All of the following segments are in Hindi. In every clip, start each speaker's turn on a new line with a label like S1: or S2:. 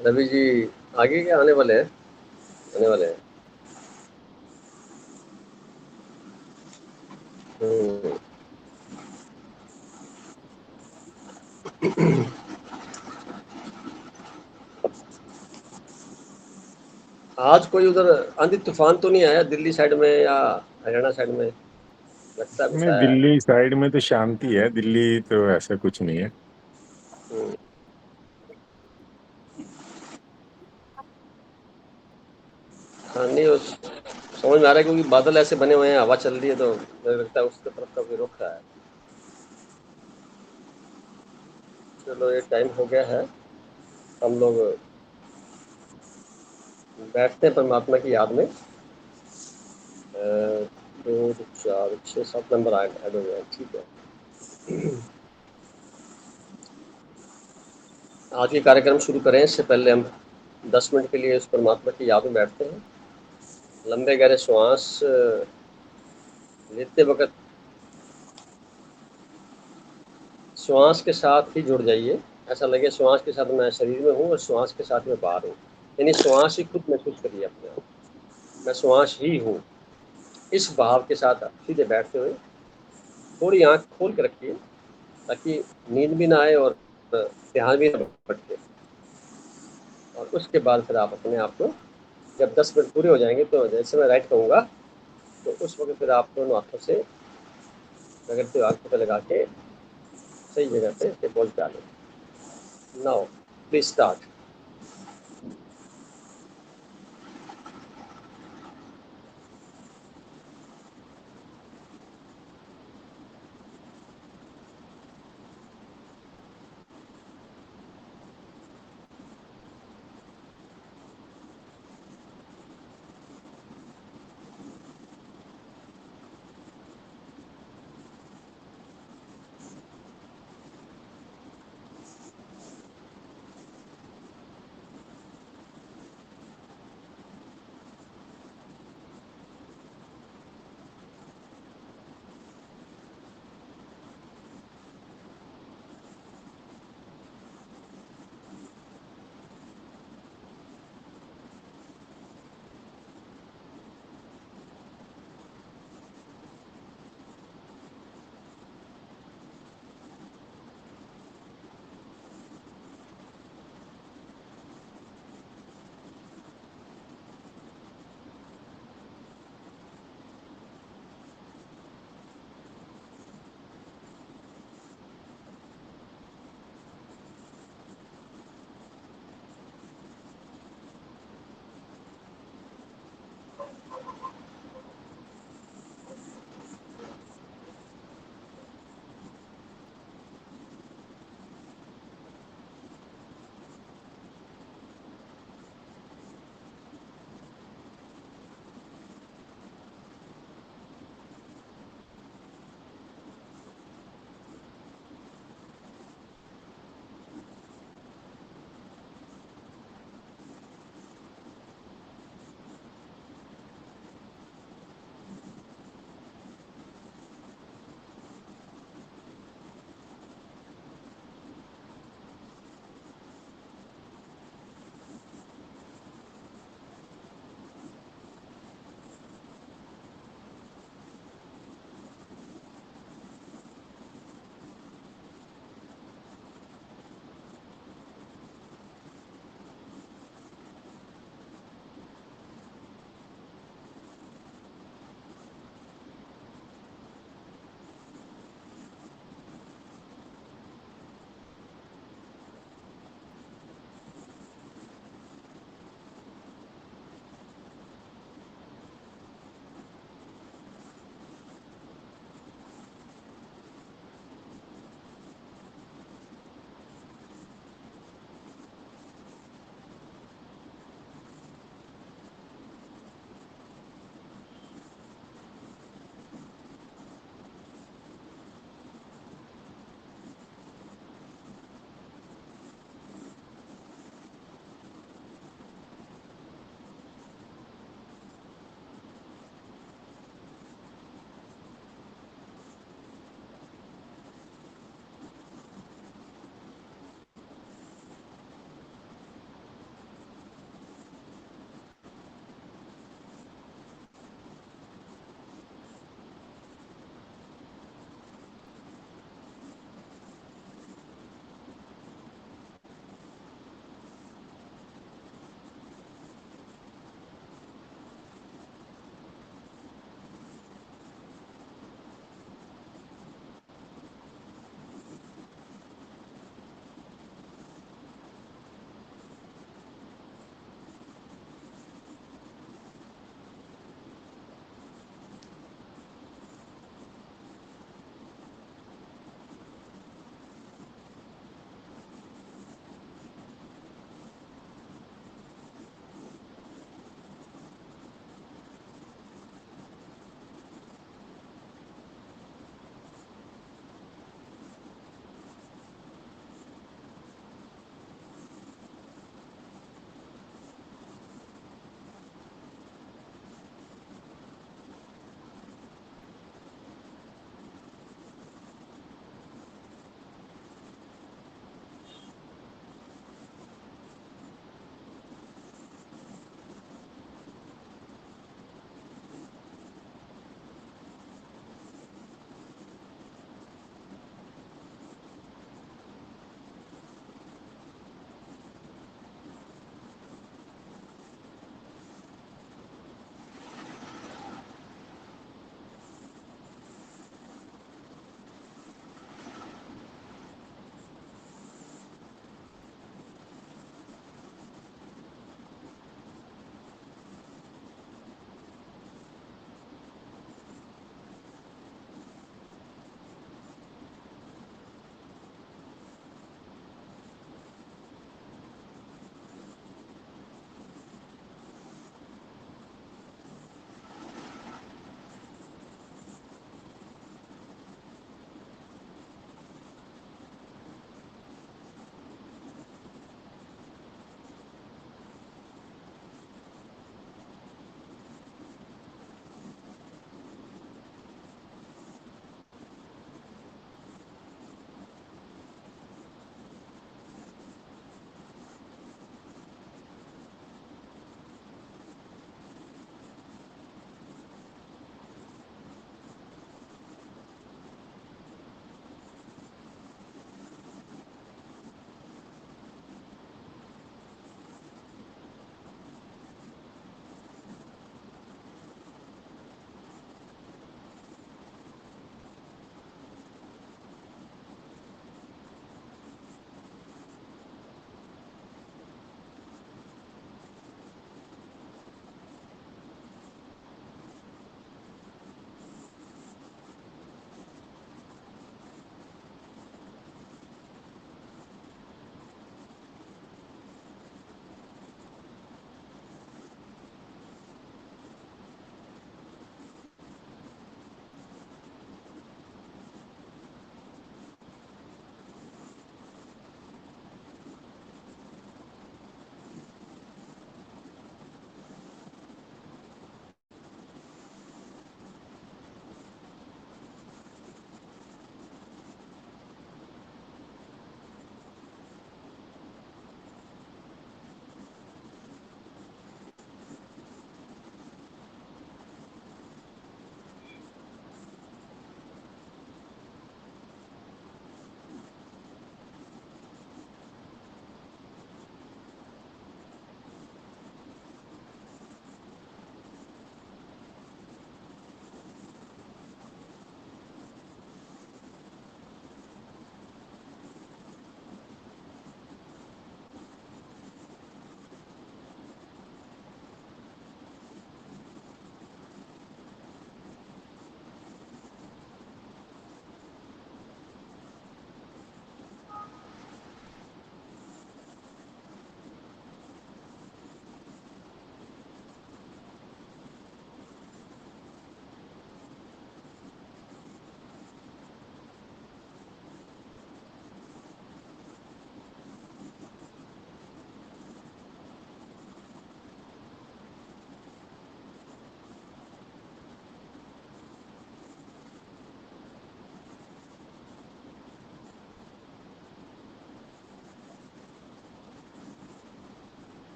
S1: रवि जी आगे क्या आने वाले हैं? आने वाले हैं। हम्म। आज कोई उधर आंधी तूफान तो नहीं आया दिल्ली साइड में या हरियाणा साइड में? लगता है कुछ
S2: नहीं,
S1: आया है।
S2: दिल्ली साइड में तो शांति है। दिल्ली तो ऐसा कुछ नहीं है।
S1: हम्म। हाँ नहीं वो समझ में आ रहा है क्योंकि बादल ऐसे बने हुए हैं, हवा चल रही है तो मुझे लगता है उसकी तरफ का कोई रुख रहा है। चलो ये टाइम हो गया है, हम लोग बैठते हैं परमात्मा की याद में। 2 4 6 7 नंबर ऐड हो गए, ठीक है। आज ये कार्यक्रम शुरू करें इससे पहले हम 10 मिनट के लिए उस परमात्मा की याद में बैठते हैं। लंबे गहरे श्वास लेते वक्त श्वास के साथ ही जुड़ जाइए। ऐसा लगे श्वास के साथ मैं शरीर में हूँ और श्वास के साथ मैं बाहर हूँ। यानी श्वास ही खुद महसूस करिए अपने आप, मैं श्वास ही हूँ। इस भाव के साथ सीधे बैठते हुए थोड़ी आंख खोल के रखिए ताकि नींद भी ना आए और ध्यान भी ना भटके। और उसके बाद फिर आप अपने आप को जब 10 मिनट पूरे हो जाएंगे तो जैसे मैं राइट कहूँगा तो उस वक्त फिर आप दोनों हाथों से रगड़ते हुए आंखों पे लगा के सही जगह पे डिपॉजिट डालें। Now please start.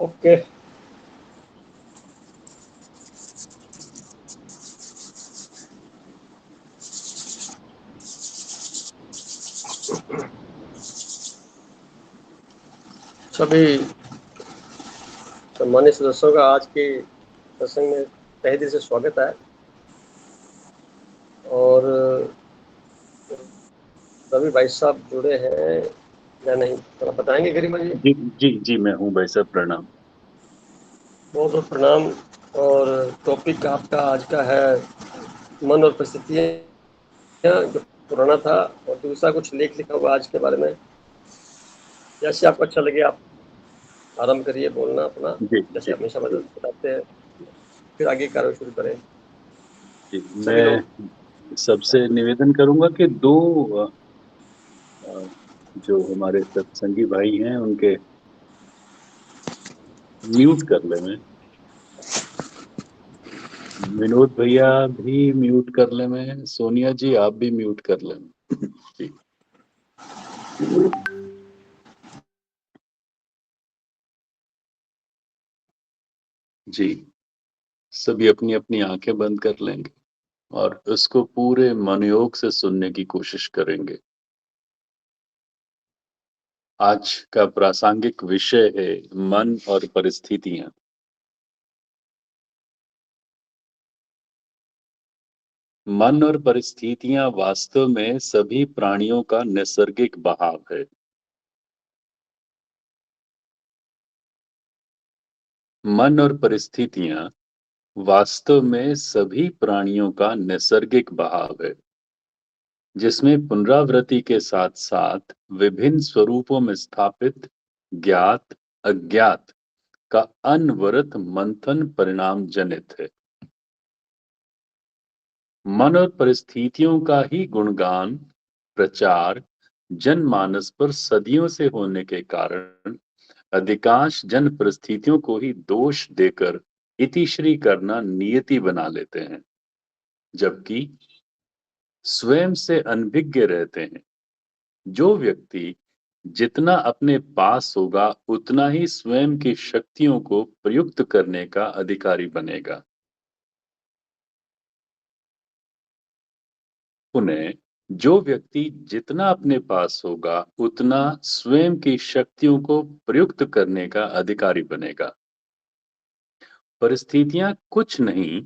S1: ओके। सभी सम्मानित सदस्यों का आज के प्रसंग में तहे दिल से स्वागत है। और रवि भाई साहब जुड़े हैं या नहीं, थोड़ा बताएंगे गरिमा जी?
S3: जी जी जी, मैं हूँ भाई साहब, प्रणाम।
S1: बहुत बहुत प्रणाम। और टॉपिक आपका आज का है मन और परिस्थितियाँ, जो पुराना था, और दूसरा कुछ लेख लिखा हुआ आज के बारे में। जैसे आपको अच्छा लगे आप आरंभ करिए बोलना अपना,
S3: जी
S1: जैसे
S3: जी
S1: हमेशा
S3: जी,
S1: मदद बताते हैं, फिर आगे कार्य शुरू करें
S3: जी।
S1: सभी लोग।
S3: मैं सबसे निवेदन करूंगा कि दो अ, जो हमारे सत्संगी भाई हैं उनके म्यूट कर ले। मैं विनोद भैया भी म्यूट कर ले। मैं सोनिया जी आप भी म्यूट कर ले। जी जी, सभी अपनी अपनी आंखें बंद कर लेंगे और उसको पूरे मनोयोग से सुनने की कोशिश करेंगे। आज का प्रासंगिक विषय है मन और परिस्थितियां। मन और परिस्थितियां वास्तव में सभी प्राणियों का नैसर्गिक बहाव है। मन और परिस्थितियां वास्तव में सभी प्राणियों का नैसर्गिक बहाव है, जिसमें पुनरावृत्ति के साथ साथ विभिन्न स्वरूपों में स्थापित ज्ञात अज्ञात का अनवरत मंथन परिणाम जनित है। मन और परिस्थितियों का ही गुणगान प्रचार जनमानस पर सदियों से होने के कारण अधिकांश जन परिस्थितियों को ही दोष देकर इतिश्री करना नियति बना लेते हैं, जबकि स्वयं से अनभिज्ञ रहते हैं। जो व्यक्ति जितना अपने पास होगा उतना ही स्वयं की शक्तियों को प्रयुक्त करने का अधिकारी बनेगा। पुनः जो व्यक्ति जितना अपने पास होगा उतना स्वयं की शक्तियों को प्रयुक्त करने का अधिकारी बनेगा। परिस्थितियां कुछ नहीं,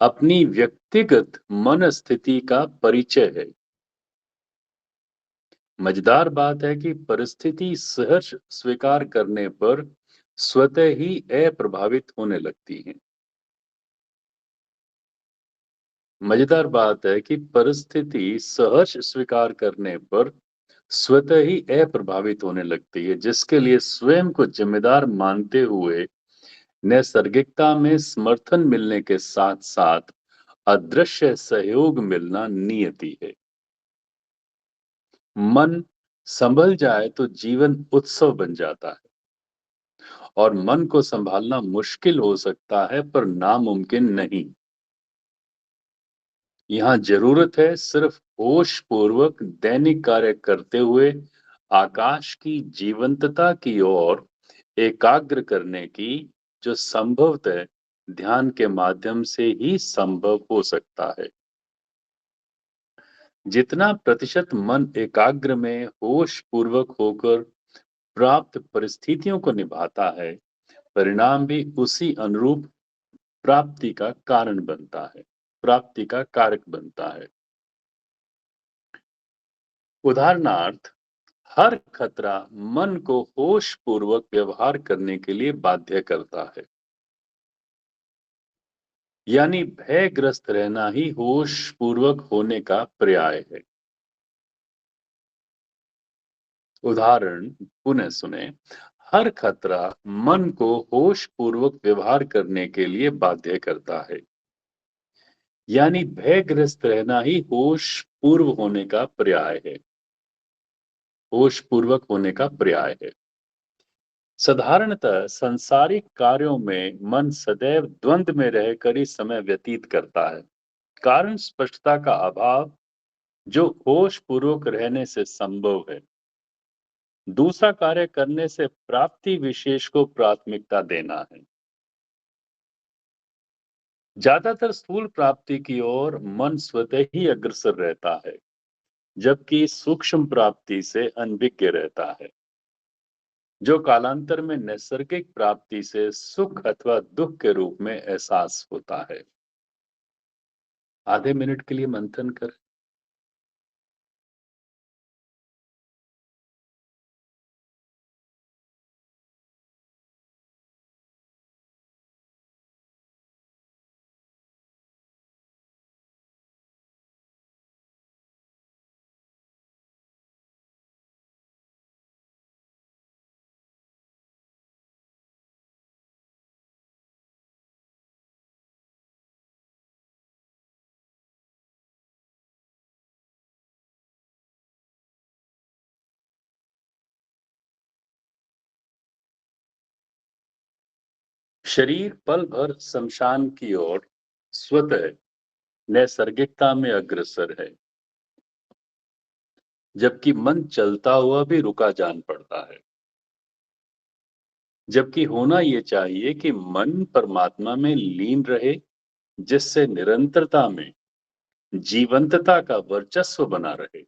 S3: अपनी व्यक्तिगत मन स्थिति का परिचय है। मजेदार बात है कि परिस्थिति सहर्ष स्वीकार करने पर स्वतः ही अप्रभावित होने लगती है। मजेदार बात है कि परिस्थिति सहर्ष स्वीकार करने पर स्वतः ही अप्रभावित होने लगती है, जिसके लिए स्वयं को जिम्मेदार मानते हुए नैसर्गिकता में समर्थन मिलने के साथ साथ अदृश्य सहयोग मिलना नियति है। मन संभल जाए तो जीवन उत्सव बन जाता है, और मन को संभालना मुश्किल हो सकता है पर नामुमकिन नहीं। यहाँ जरूरत है सिर्फ होश पूर्वक दैनिक कार्य करते हुए आकाश की जीवंतता की ओर एकाग्र करने की, जो संभवतः ध्यान के माध्यम से ही संभव हो सकता है। जितना प्रतिशत मन एकाग्र में होश पूर्वक होकर प्राप्त परिस्थितियों को निभाता है, परिणाम भी उसी अनुरूप प्राप्ति का कारण बनता है, प्राप्ति का कारक बनता है। उदाहरणार्थ, हर खतरा मन को होश पूर्वक व्यवहार करने के लिए बाध्य करता है। यानी भयग्रस्त रहना ही होश पूर्वक होने का पर्याय है। उदाहरण पुनः सुने। हर खतरा मन को होश पूर्वक व्यवहार करने के लिए बाध्य करता है। यानी भयग्रस्त रहना ही होश पूर्व होने का पर्याय है, होश पूर्वक होने का पर्याय है। साधारणतः सांसारिक कार्यों में मन सदैव द्वंद्व में रहकर ही समय व्यतीत करता है। कारण स्पष्टता का अभाव, जो होश पूर्वक रहने से संभव है। दूसरा कार्य करने से प्राप्ति विशेष को प्राथमिकता देना है। ज्यादातर स्थूल प्राप्ति की ओर मन स्वतः ही अग्रसर रहता है, जबकि सूक्ष्म प्राप्ति से अनभिज्ञ रहता है, जो कालांतर में नैसर्गिक प्राप्ति से सुख अथवा दुख के रूप में एहसास होता है। आधे मिनट के लिए मंथन कर। शरीर पल भर शमशान की ओर स्वतः नैसर्गिकता में अग्रसर है, जबकि मन चलता हुआ भी रुका जान पड़ता है। जबकि होना ये चाहिए कि मन परमात्मा में लीन रहे, जिससे निरंतरता में जीवंतता का वर्चस्व बना रहे,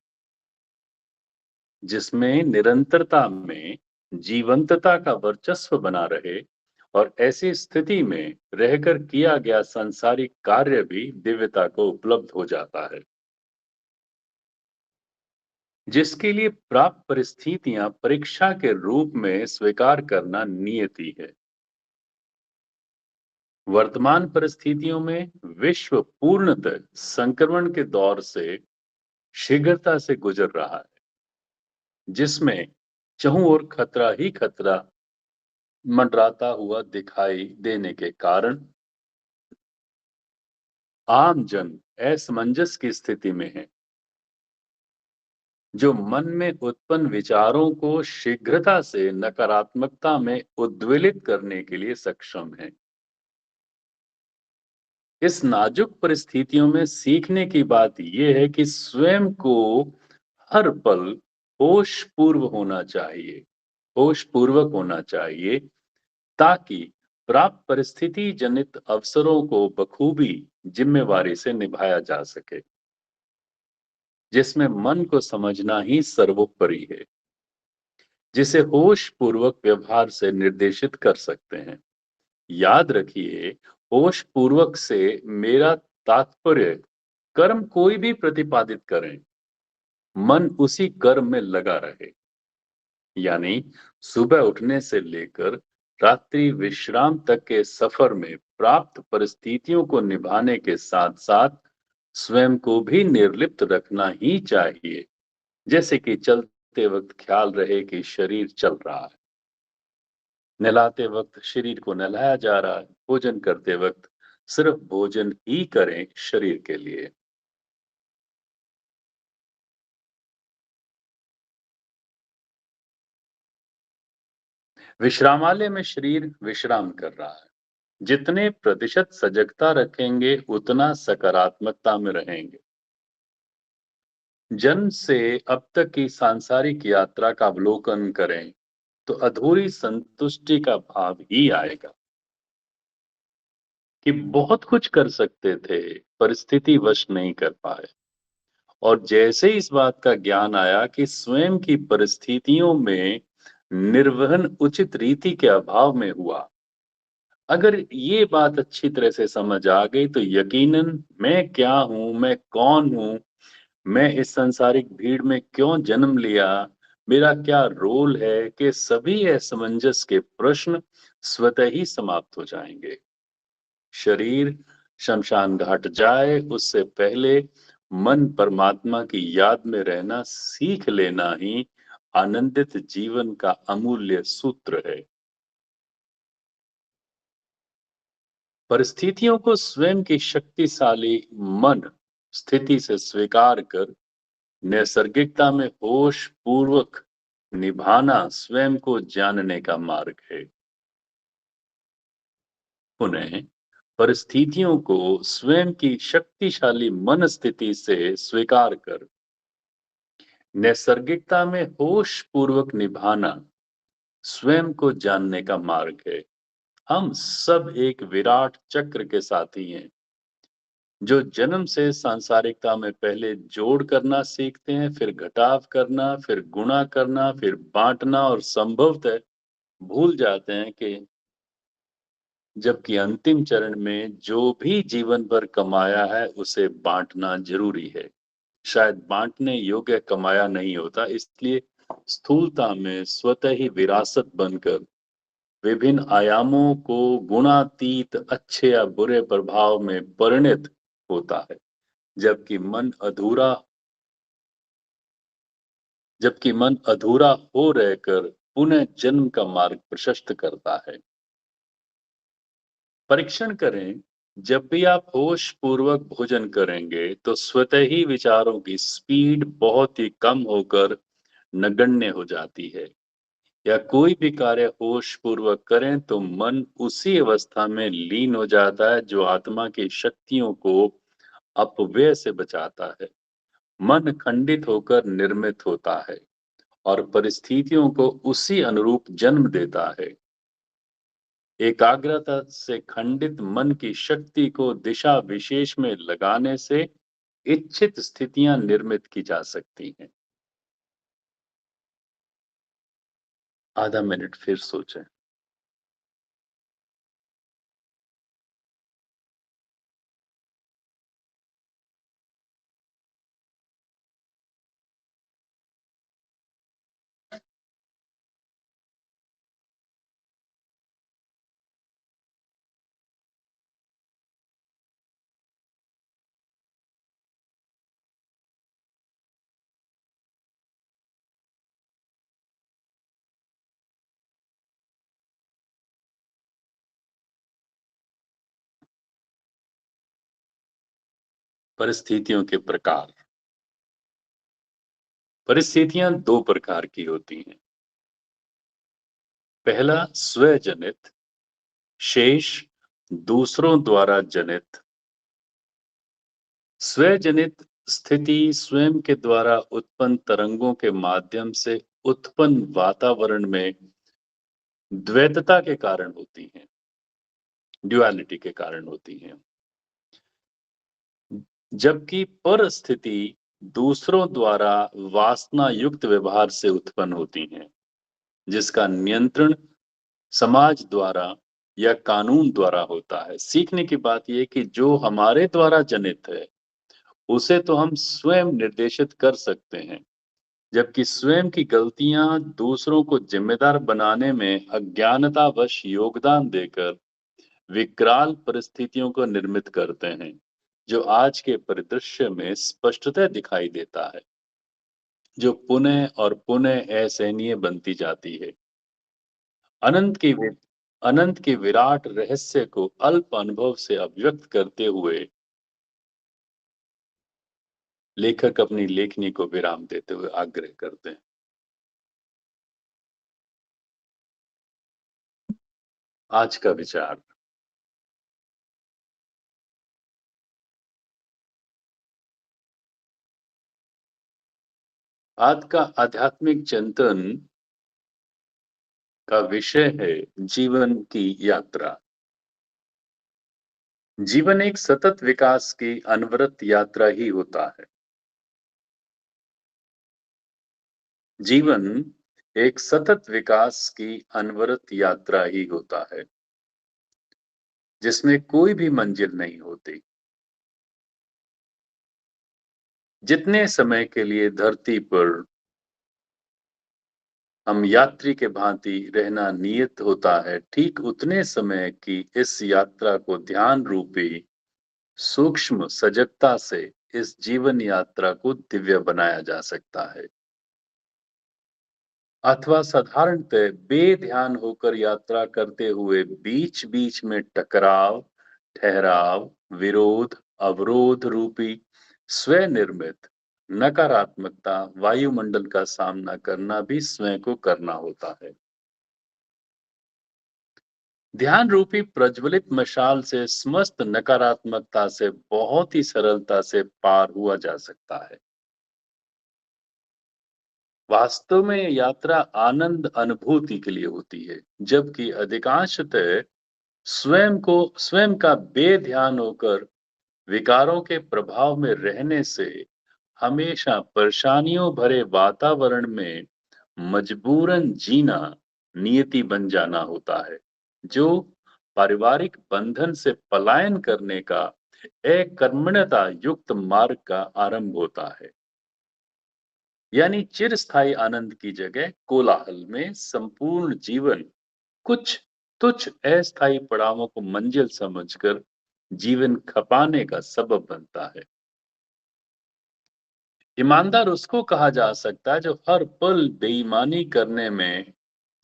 S3: जिसमें निरंतरता में जीवंतता का वर्चस्व बना रहे और ऐसी स्थिति में रहकर किया गया सांसारिक कार्य भी दिव्यता को उपलब्ध हो जाता है, जिसके लिए प्राप्त परिस्थितियां परीक्षा के रूप में स्वीकार करना नियति है। वर्तमान परिस्थितियों में विश्व पूर्णतः संक्रमण के दौर से शीघ्रता से गुजर रहा है, जिसमें चहुं ओर खतरा ही खतरा मंडराता हुआ दिखाई देने के कारण आम जन असमंजस की स्थिति में है, जो मन में उत्पन्न विचारों को शीघ्रता से नकारात्मकता में उद्वेलित करने के लिए सक्षम है। इस नाजुक परिस्थितियों में सीखने की बात यह है कि स्वयं को हर पल होशपूर्व होना चाहिए, होशपूर्वक होना चाहिए, ताकि प्राप्त परिस्थिति जनित अवसरों को बखूबी जिम्मेवारी से निभाया जा सके, जिसमें मन को समझना ही सर्वोपरि है, जिसे होश पूर्वक व्यवहार से निर्देशित कर सकते हैं। याद रखिए, होश पूर्वक से मेरा तात्पर्य कर्म कोई भी प्रतिपादित करें, मन उसी कर्म में लगा रहे, यानी सुबह उठने से लेकर रात्रि विश्राम तक के सफर में प्राप्त परिस्थितियों को निभाने के साथ साथ स्वयं को भी निर्लिप्त रखना ही चाहिए। जैसे कि चलते वक्त ख्याल रहे कि शरीर चल रहा है, नहलाते वक्त शरीर को नहलाया जा रहा है, भोजन करते वक्त सिर्फ भोजन ही करें शरीर के लिए। विश्रामालय में शरीर विश्राम कर रहा है। जितने प्रतिशत सजगता रखेंगे उतना सकारात्मकता में रहेंगे। जन्म से अब तक की सांसारिक यात्रा का अवलोकन करें तो अधूरी संतुष्टि का भाव ही आएगा कि बहुत कुछ कर सकते थे, परिस्थिति वश नहीं कर पाए। और जैसे इस बात का ज्ञान आया कि स्वयं की परिस्थितियों में निर्वहन उचित रीति के अभाव में हुआ, अगर ये बात अच्छी तरह से समझ आ गई तो यकीनन मैं क्या हूं, मैं कौन हूं, मैं इस सांसारिक भीड़ में क्यों जन्म लिया, मेरा क्या रोल है, कि सभी असमंजस के प्रश्न स्वतः ही समाप्त हो जाएंगे। शरीर शमशान घाट जाए उससे पहले मन परमात्मा की याद में रहना सीख लेना ही आनंदित जीवन का अमूल्य सूत्र है। परिस्थितियों को स्वयं की शक्तिशाली मन स्थिति से स्वीकार कर नैसर्गिकता में होश पूर्वक निभाना स्वयं को जानने का मार्ग है। पुनः परिस्थितियों को स्वयं की शक्तिशाली मन स्थिति से स्वीकार कर नैसर्गिकता में होश पूर्वक निभाना स्वयं को जानने का मार्ग है। हम सब एक विराट चक्र के साथी हैं, जो जन्म से सांसारिकता में पहले जोड़ करना सीखते हैं, फिर घटाव करना, फिर गुणा करना, फिर बांटना और संभवतः भूल जाते हैं कि जबकि अंतिम चरण में जो भी जीवन भर कमाया है उसे बांटना जरूरी है। शायद बांटने योग्य कमाया नहीं होता, इसलिए स्थूलता में स्वतः ही विरासत बनकर विभिन्न आयामों को गुणातीत अच्छे या बुरे प्रभाव में परिणत होता है। जबकि मन अधूरा हो रहकर पुनः जन्म का मार्ग प्रशस्त करता है। परीक्षण करें, जब भी आप होश पूर्वक भोजन करेंगे तो स्वतः ही विचारों की स्पीड बहुत ही कम होकर नगण्य हो जाती है। या कोई भी कार्य होश पूर्वक करें तो मन उसी अवस्था में लीन हो जाता है जो आत्मा की शक्तियों को अपव्यय से बचाता है। मन खंडित होकर निर्मित होता है और परिस्थितियों को उसी अनुरूप जन्म देता है। एकाग्रता से खंडित मन की शक्ति को दिशा विशेष में लगाने से इच्छित स्थितियां निर्मित की जा सकती हैं। आधा मिनट फिर सोचें। परिस्थितियों के प्रकार। परिस्थितियां दो प्रकार की होती हैं। पहला स्वजनित, शेष दूसरों द्वारा जनित। स्वजनित स्थिति स्वयं के द्वारा उत्पन्न तरंगों के माध्यम से उत्पन्न वातावरण में द्वैतता के कारण होती हैं, ड्युअलिटी के कारण होती हैं। जबकि परिस्थिति दूसरों द्वारा वासना युक्त व्यवहार से उत्पन्न होती हैं, जिसका नियंत्रण समाज द्वारा या कानून द्वारा होता है। सीखने की बात यह कि जो हमारे द्वारा जनित है उसे तो हम स्वयं निर्देशित कर सकते हैं, जबकि स्वयं की गलतियां दूसरों को जिम्मेदार बनाने में अज्ञानतावश योगदान देकर विकराल परिस्थितियों को निर्मित करते हैं, जो आज के परिदृश्य में स्पष्टतः दिखाई देता है, जो पुनः और पुनः असहनीय बनती जाती है। अनंत की वि- अनंत के विराट रहस्य को अल्प अनुभव से अभिव्यक्त करते हुए लेखक अपनी लेखनी को विराम देते हुए आग्रह करते हैं। आज का विचार। आज का आध्यात्मिक चिंतन का विषय है जीवन की यात्रा। जीवन एक सतत विकास की अनवरत यात्रा ही होता है। जीवन एक सतत विकास की अनवरत यात्रा ही होता है, जिसमें कोई भी मंजिल नहीं होती। जितने समय के लिए धरती पर हम यात्री के भांति रहना नियत होता है, ठीक उतने समय की इस यात्रा को ध्यान रूपी सूक्ष्म सजगता से इस जीवन यात्रा को दिव्य बनाया जा सकता है, अथवा साधारणतः बेध्यान होकर यात्रा करते हुए बीच बीच में टकराव, ठहराव, विरोध, अवरोध रूपी स्वनिर्मित नकारात्मकता वायुमंडल का सामना करना भी स्वयं को करना होता है। ध्यान रूपी प्रज्वलित मशाल से समस्त नकारात्मकता से बहुत ही सरलता से पार हुआ जा सकता है। वास्तव में ये यात्रा आनंद अनुभूति के लिए होती है, जबकि अधिकांशतः स्वयं का बेध्यान होकर विकारों के प्रभाव में रहने से हमेशा परेशानियों भरे वातावरण में मजबूरन जीना नियति बन जाना होता है, जो पारिवारिक बंधन से पलायन करने का अकर्मण्यता युक्त मार्ग का आरंभ होता है। यानी चिरस्थायी आनंद की जगह कोलाहल में संपूर्ण जीवन कुछ तुच्छ अस्थायी पड़ावों को मंजिल समझकर जीवन खपाने का सबब बनता है। ईमानदार उसको कहा जा सकता है जो हर पल बेईमानी करने में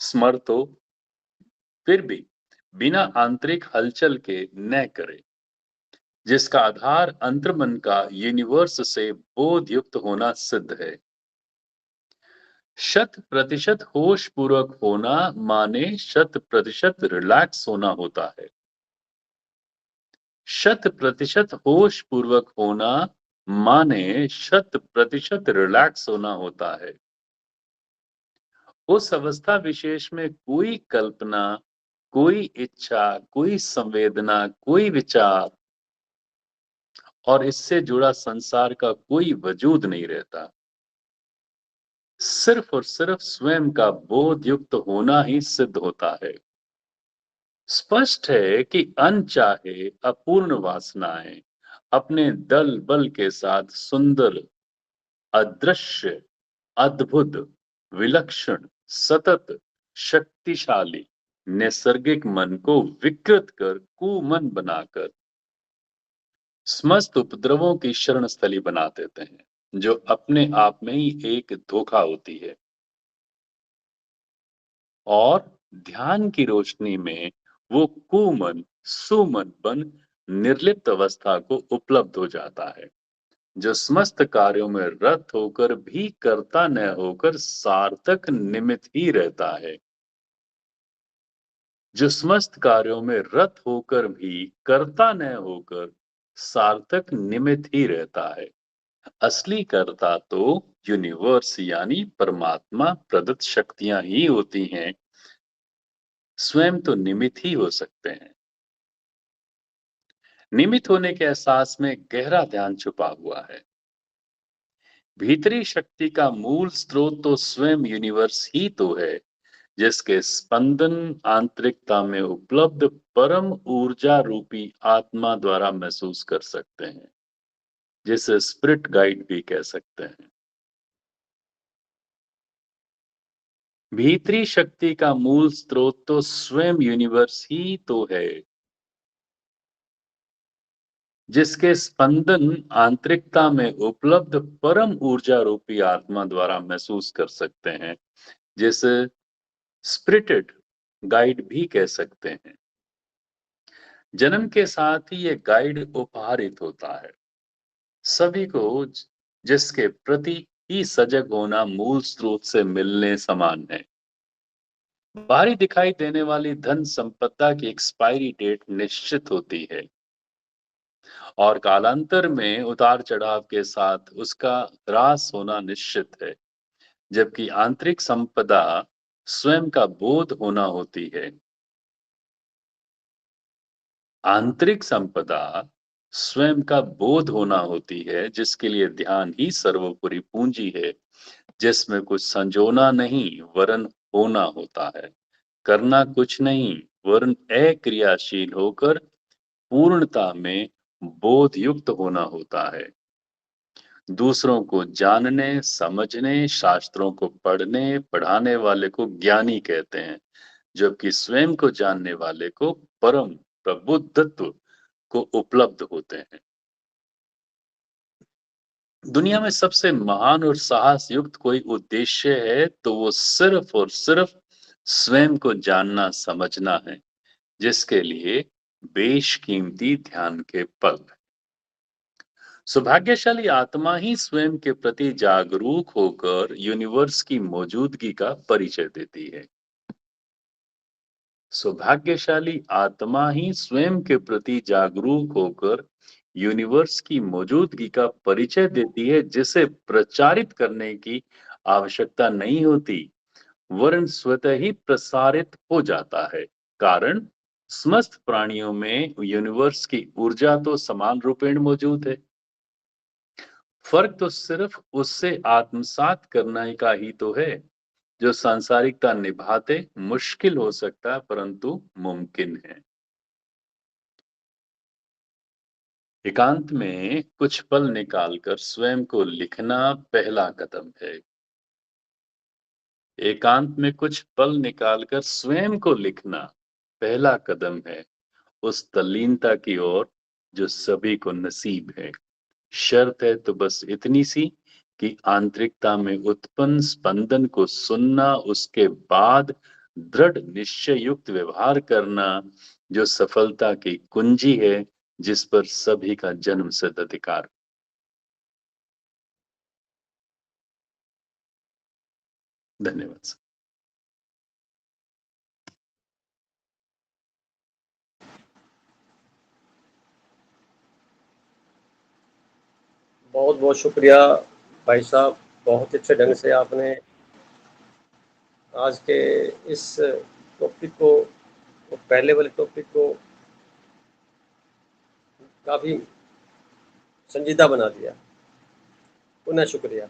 S3: समर्थ हो, फिर भी बिना आंतरिक हलचल के न करे, जिसका आधार अंतर्मन का यूनिवर्स से बोध युक्त होना सिद्ध है। 100% होश पूर्वक होना माने 100% रिलैक्स होना होता है। 100% होश पूर्वक होना माने 100% रिलैक्स होना होता है। उस अवस्था विशेष में कोई कल्पना, कोई इच्छा, कोई संवेदना, कोई विचार और इससे जुड़ा संसार का कोई वजूद नहीं रहता। सिर्फ और सिर्फ स्वयं का बोध युक्त होना ही सिद्ध होता है। स्पष्ट है कि अनचाहे अपूर्ण वासनाएं अपने दल बल के साथ सुंदर, अदृश्य, अद्भुत, विलक्षण, सतत, शक्तिशाली नैसर्गिक मन को विकृत कर कुमन बनाकर समस्त उपद्रवों की शरण स्थली बना देते हैं, जो अपने आप में ही एक धोखा होती है। और ध्यान की रोशनी में वो कुमन सुमन बन निर्लिप्त अवस्था को उपलब्ध हो जाता है, जो समस्त कार्यों में रत होकर भी कर्ता न होकर सार्थक निमित्त ही रहता है। जो समस्त कार्यों में रत होकर भी कर्ता न होकर सार्थक निमित्त ही रहता है। असली कर्ता तो यूनिवर्स यानी परमात्मा प्रदत्त शक्तियां ही होती हैं, स्वयं तो निमित्त ही हो सकते हैं। निमित्त होने के एहसास में गहरा ध्यान छुपा हुआ है। भीतरी शक्ति का मूल स्रोत तो स्वयं यूनिवर्स ही तो है, जिसके स्पंदन आंतरिकता में उपलब्ध परम ऊर्जा रूपी आत्मा द्वारा महसूस कर सकते हैं, जिसे स्पिरिट गाइड भी कह सकते हैं। भीतरी शक्ति का मूल स्रोत तो स्वयं यूनिवर्स ही तो है, जिसके स्पंदन आंतरिकता में उपलब्ध परम ऊर्जा रूपी आत्मा द्वारा महसूस कर सकते हैं, जिसे स्पिरिटेड गाइड भी कह सकते हैं। जन्म के साथ ही ये गाइड उपहारित होता है सभी को, जिसके प्रति ही सजग होना मूल स्रोत से मिलने समान है। बाहरी दिखाई देने वाली धन संपदा की एक्सपायरी डेट निश्चित होती है और कालांतर में उतार चढ़ाव के साथ उसका ह्रास होना निश्चित है, जबकि आंतरिक संपदा स्वयं का बोध होना होती है। आंतरिक संपदा स्वयं का बोध होना होती है, जिसके लिए ध्यान ही सर्वोपरि पूंजी है, जिसमें कुछ संजोना नहीं वरन होना होता है, करना कुछ नहीं वरन अक्रियाशील होकर पूर्णता में बोध युक्त होना होता है। दूसरों को जानने समझने शास्त्रों को पढ़ने पढ़ाने वाले को ज्ञानी कहते हैं, जबकि स्वयं को जानने वाले को परम प्रबुद्धत्व को उपलब्ध होते हैं। दुनिया में सबसे महान और साहस युक्त कोई उद्देश्य है तो वो सिर्फ और सिर्फ स्वयं को जानना समझना है, जिसके लिए बेशकीमती ध्यान के पल। सौभाग्यशाली आत्मा ही स्वयं के प्रति जागरूक होकर यूनिवर्स की मौजूदगी का परिचय देती है। सौभाग्यशाली आत्मा ही स्वयं के प्रति जागरूक होकर यूनिवर्स की मौजूदगी का परिचय देती है, जिसे प्रचारित करने की आवश्यकता नहीं होती, वर्ण स्वतः ही प्रसारित हो जाता है। कारण समस्त प्राणियों में यूनिवर्स की ऊर्जा तो समान रूपेण मौजूद है। फर्क तो सिर्फ उससे आत्मसात करने का ही तो है, जो सांसारिकता निभाते मुश्किल हो सकता है परंतु मुमकिन है। एकांत में कुछ पल निकालकर स्वयं को लिखना पहला कदम है। एकांत में कुछ पल निकालकर स्वयं को लिखना पहला कदम है उस तल्लीनता की ओर जो सभी को नसीब है। शर्त है तो बस इतनी सी कि आंतरिकता में उत्पन्न स्पंदन को सुनना, उसके बाद दृढ़ निश्चय युक्त व्यवहार करना, जो सफलता की कुंजी है जिस पर सभी का जन्मसिद्ध अधिकार। धन्यवाद।
S1: बहुत बहुत शुक्रिया भाई साहब, बहुत अच्छे ढंग से आपने आज के इस टॉपिक को, पहले वाले टॉपिक को काफ़ी संजीदा बना दिया। पुनः शुक्रिया।